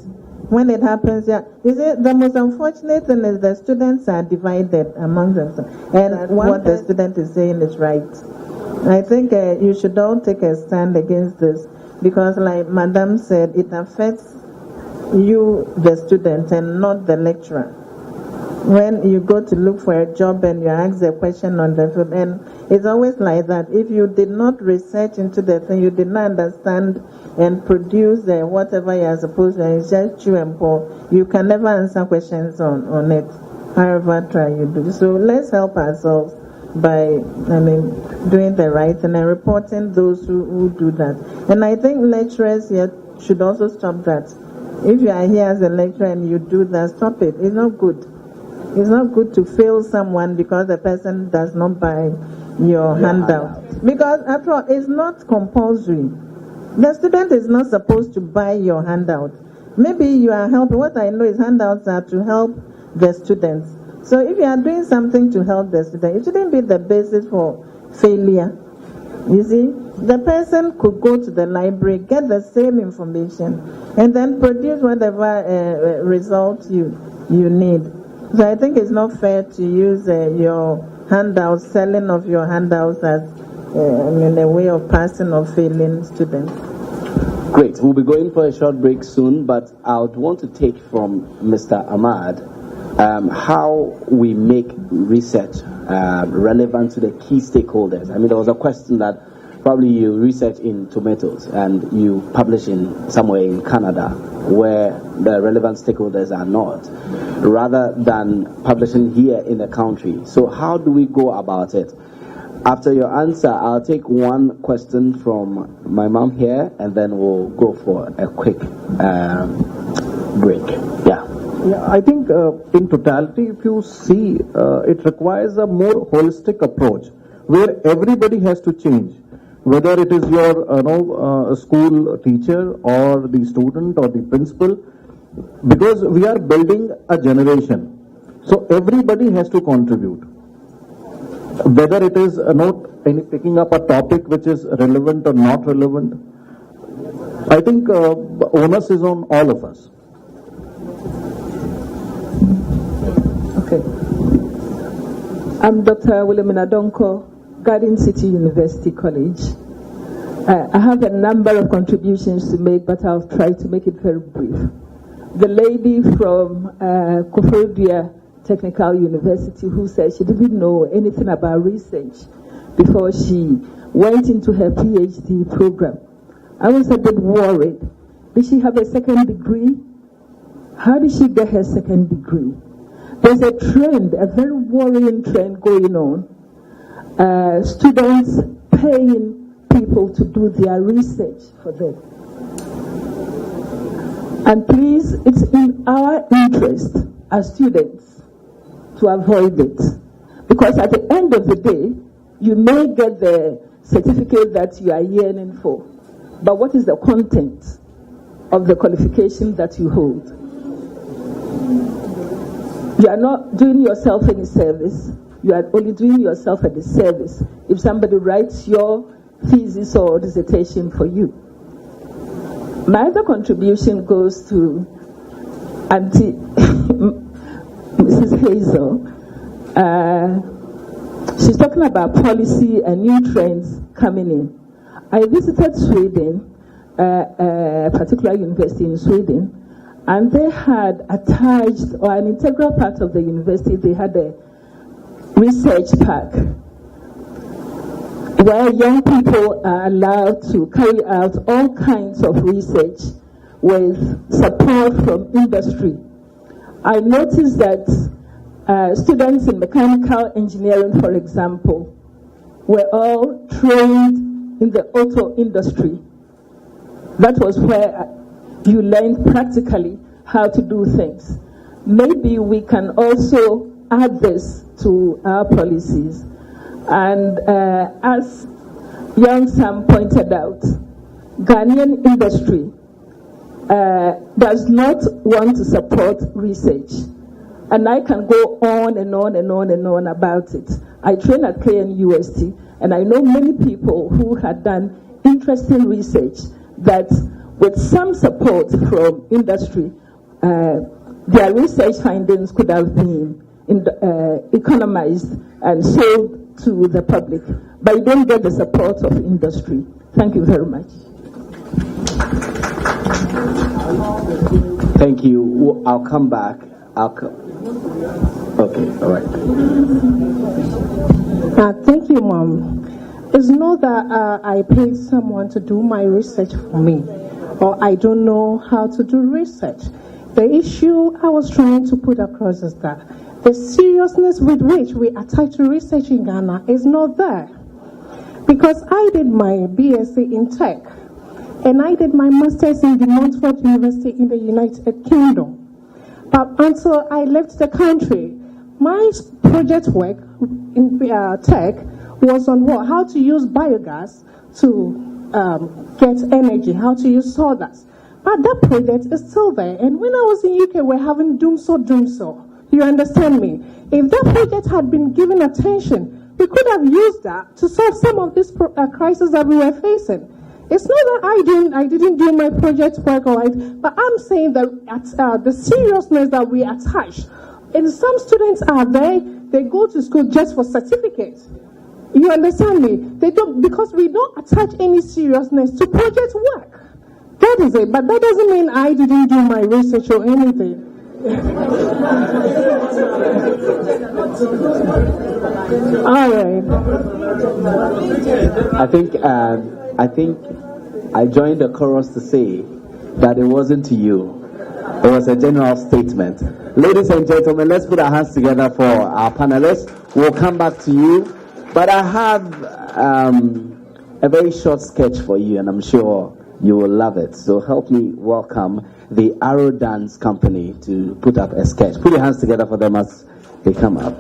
When it happens, the most unfortunate thing is the students are divided among themselves, and what the student is saying is right. I think you should all take a stand against this, because like Madam said, it affects you, the student, and not the lecturer. When you go to look for a job and you ask a question on the field, and it's always like that. If you did not research into the thing, you did not understand and produce whatever you are supposed to, and it's just chew and pour, you can never answer questions on it, however try you do. So let's help ourselves by, doing the right thing and reporting those who do that. And I think lecturers here should also stop that. If you are here as a lecturer and you do that, stop it. It's not good. It's not good to fail someone because the person does not buy your handout. Because after all, it's not compulsory. The student is not supposed to buy your handout. Maybe you are helping. What I know is handouts are to help the students. So if you are doing something to help the student, it shouldn't be the basis for failure. You see, the person could go to the library, get the same information, and then produce whatever result you need. So I think it's not fair to use your handouts, selling of your handouts as a way of passing or failing students. Great. We'll be going for a short break soon, but I would want to take from Mr. Ahmad how we make research relevant to the key stakeholders. There was a question that probably you research in tomatoes and you publish in somewhere in Canada where the relevant stakeholders are not, rather than publishing here in the country. So how do we go about it? After your answer, I'll take one question from my mom here, and then we'll go for a quick break. Yeah, I think in totality, if you see, it requires a more holistic approach where everybody has to change. Whether it is your school teacher or the student or the principal, because we are building a generation. So everybody has to contribute. Whether it is picking up a topic which is relevant or not relevant, I think the onus is on all of us. Okay. I'm Dr. Wilhelmina Donko, Garden City University College. I have a number of contributions to make, but I'll try to make it very brief. The lady from Koforidua Technical University who said she didn't know anything about research before she went into her PhD program. I was a bit worried. Did she have a second degree? How did she get her second degree? There's a trend, a very worrying trend going on. Students paying people to do their research for them. And please, it's in our interest as students to avoid it. Because at the end of the day, you may get the certificate that you are yearning for. But what is the content of the qualification that you hold? You are not doing yourself any service. You are only doing yourself a disservice if somebody writes your thesis or dissertation for you. My other contribution goes to Auntie Mrs. Hazel. She's talking about policy and new trends coming in. I visited Sweden, a particular university in Sweden, and they had attached, or an integral part of the university, they had a research park where young people are allowed to carry out all kinds of research with support from industry. I noticed that students in mechanical engineering, for example, were all trained in the auto industry. That was where you learned practically how to do things. Maybe we can also add this to our policies. And as young Sam pointed out, Ghanaian industry does not want to support research. And I can go on and on and on and on about it. I train at KNUST, and I know many people who had done interesting research that with some support from industry, their research findings could have been economized and sold to the public, but you don't get the support of industry. Thank you very much. Thank you. I'll come back. Okay, all right. Thank you, Mom. It's not that I paid someone to do my research for me, or I don't know how to do research. The issue I was trying to put across is that the seriousness with which we attach to research in Ghana is not there. Because I did my BSc in tech, and I did my master's in the Montfort University in the United Kingdom. But until I left the country, my project work in tech was on what? How to use biogas to get energy, how to use sawdust. But that project is still there. And when I was in UK, we're having doom so. You understand me? If that project had been given attention, we could have used that to solve some of this crisis that we were facing. It's not that I didn't do my project work right, but I'm saying that the seriousness that we attach, and some students are there, they go to school just for certificates. You understand me? They don't, because we don't attach any seriousness to project work. That is it. But that doesn't mean I didn't do my research or anything. All right. I think I joined the chorus to say that it wasn't to you. It was a general statement. Ladies and gentlemen, let's put our hands together for our panelists. We'll come back to you. But I have a very short sketch for you, and I'm sure you will love it. So help me welcome the Arrow Dance Company to put up a sketch. Put your hands together for them as they come up.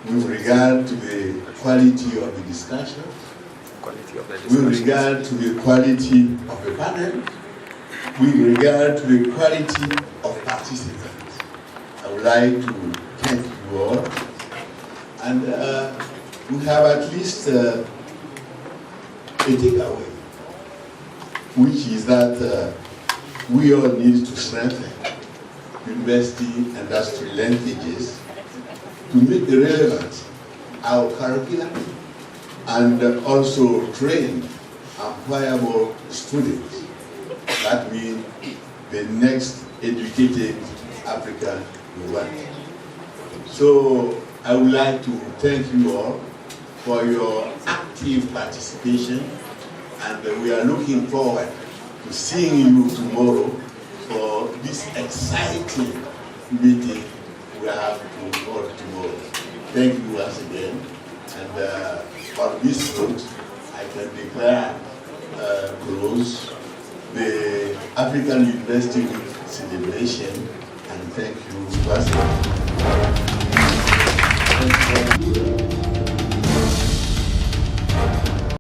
with regard to the quality of the discussion, with regard to the quality of the panel, with regard to the quality of participants. I would like to thank you all. And we have at least a takeaway, which is that we all need to strengthen university-industry linkages to make relevant our curriculum and also train employable students. That means the next educated African we want. So I would like to thank you all for your active participation, and we are looking forward to seeing you tomorrow for this exciting meeting we have to hold tomorrow. Thank you once again, and on this note, I can declare close the African University Week celebration, and thank you once again.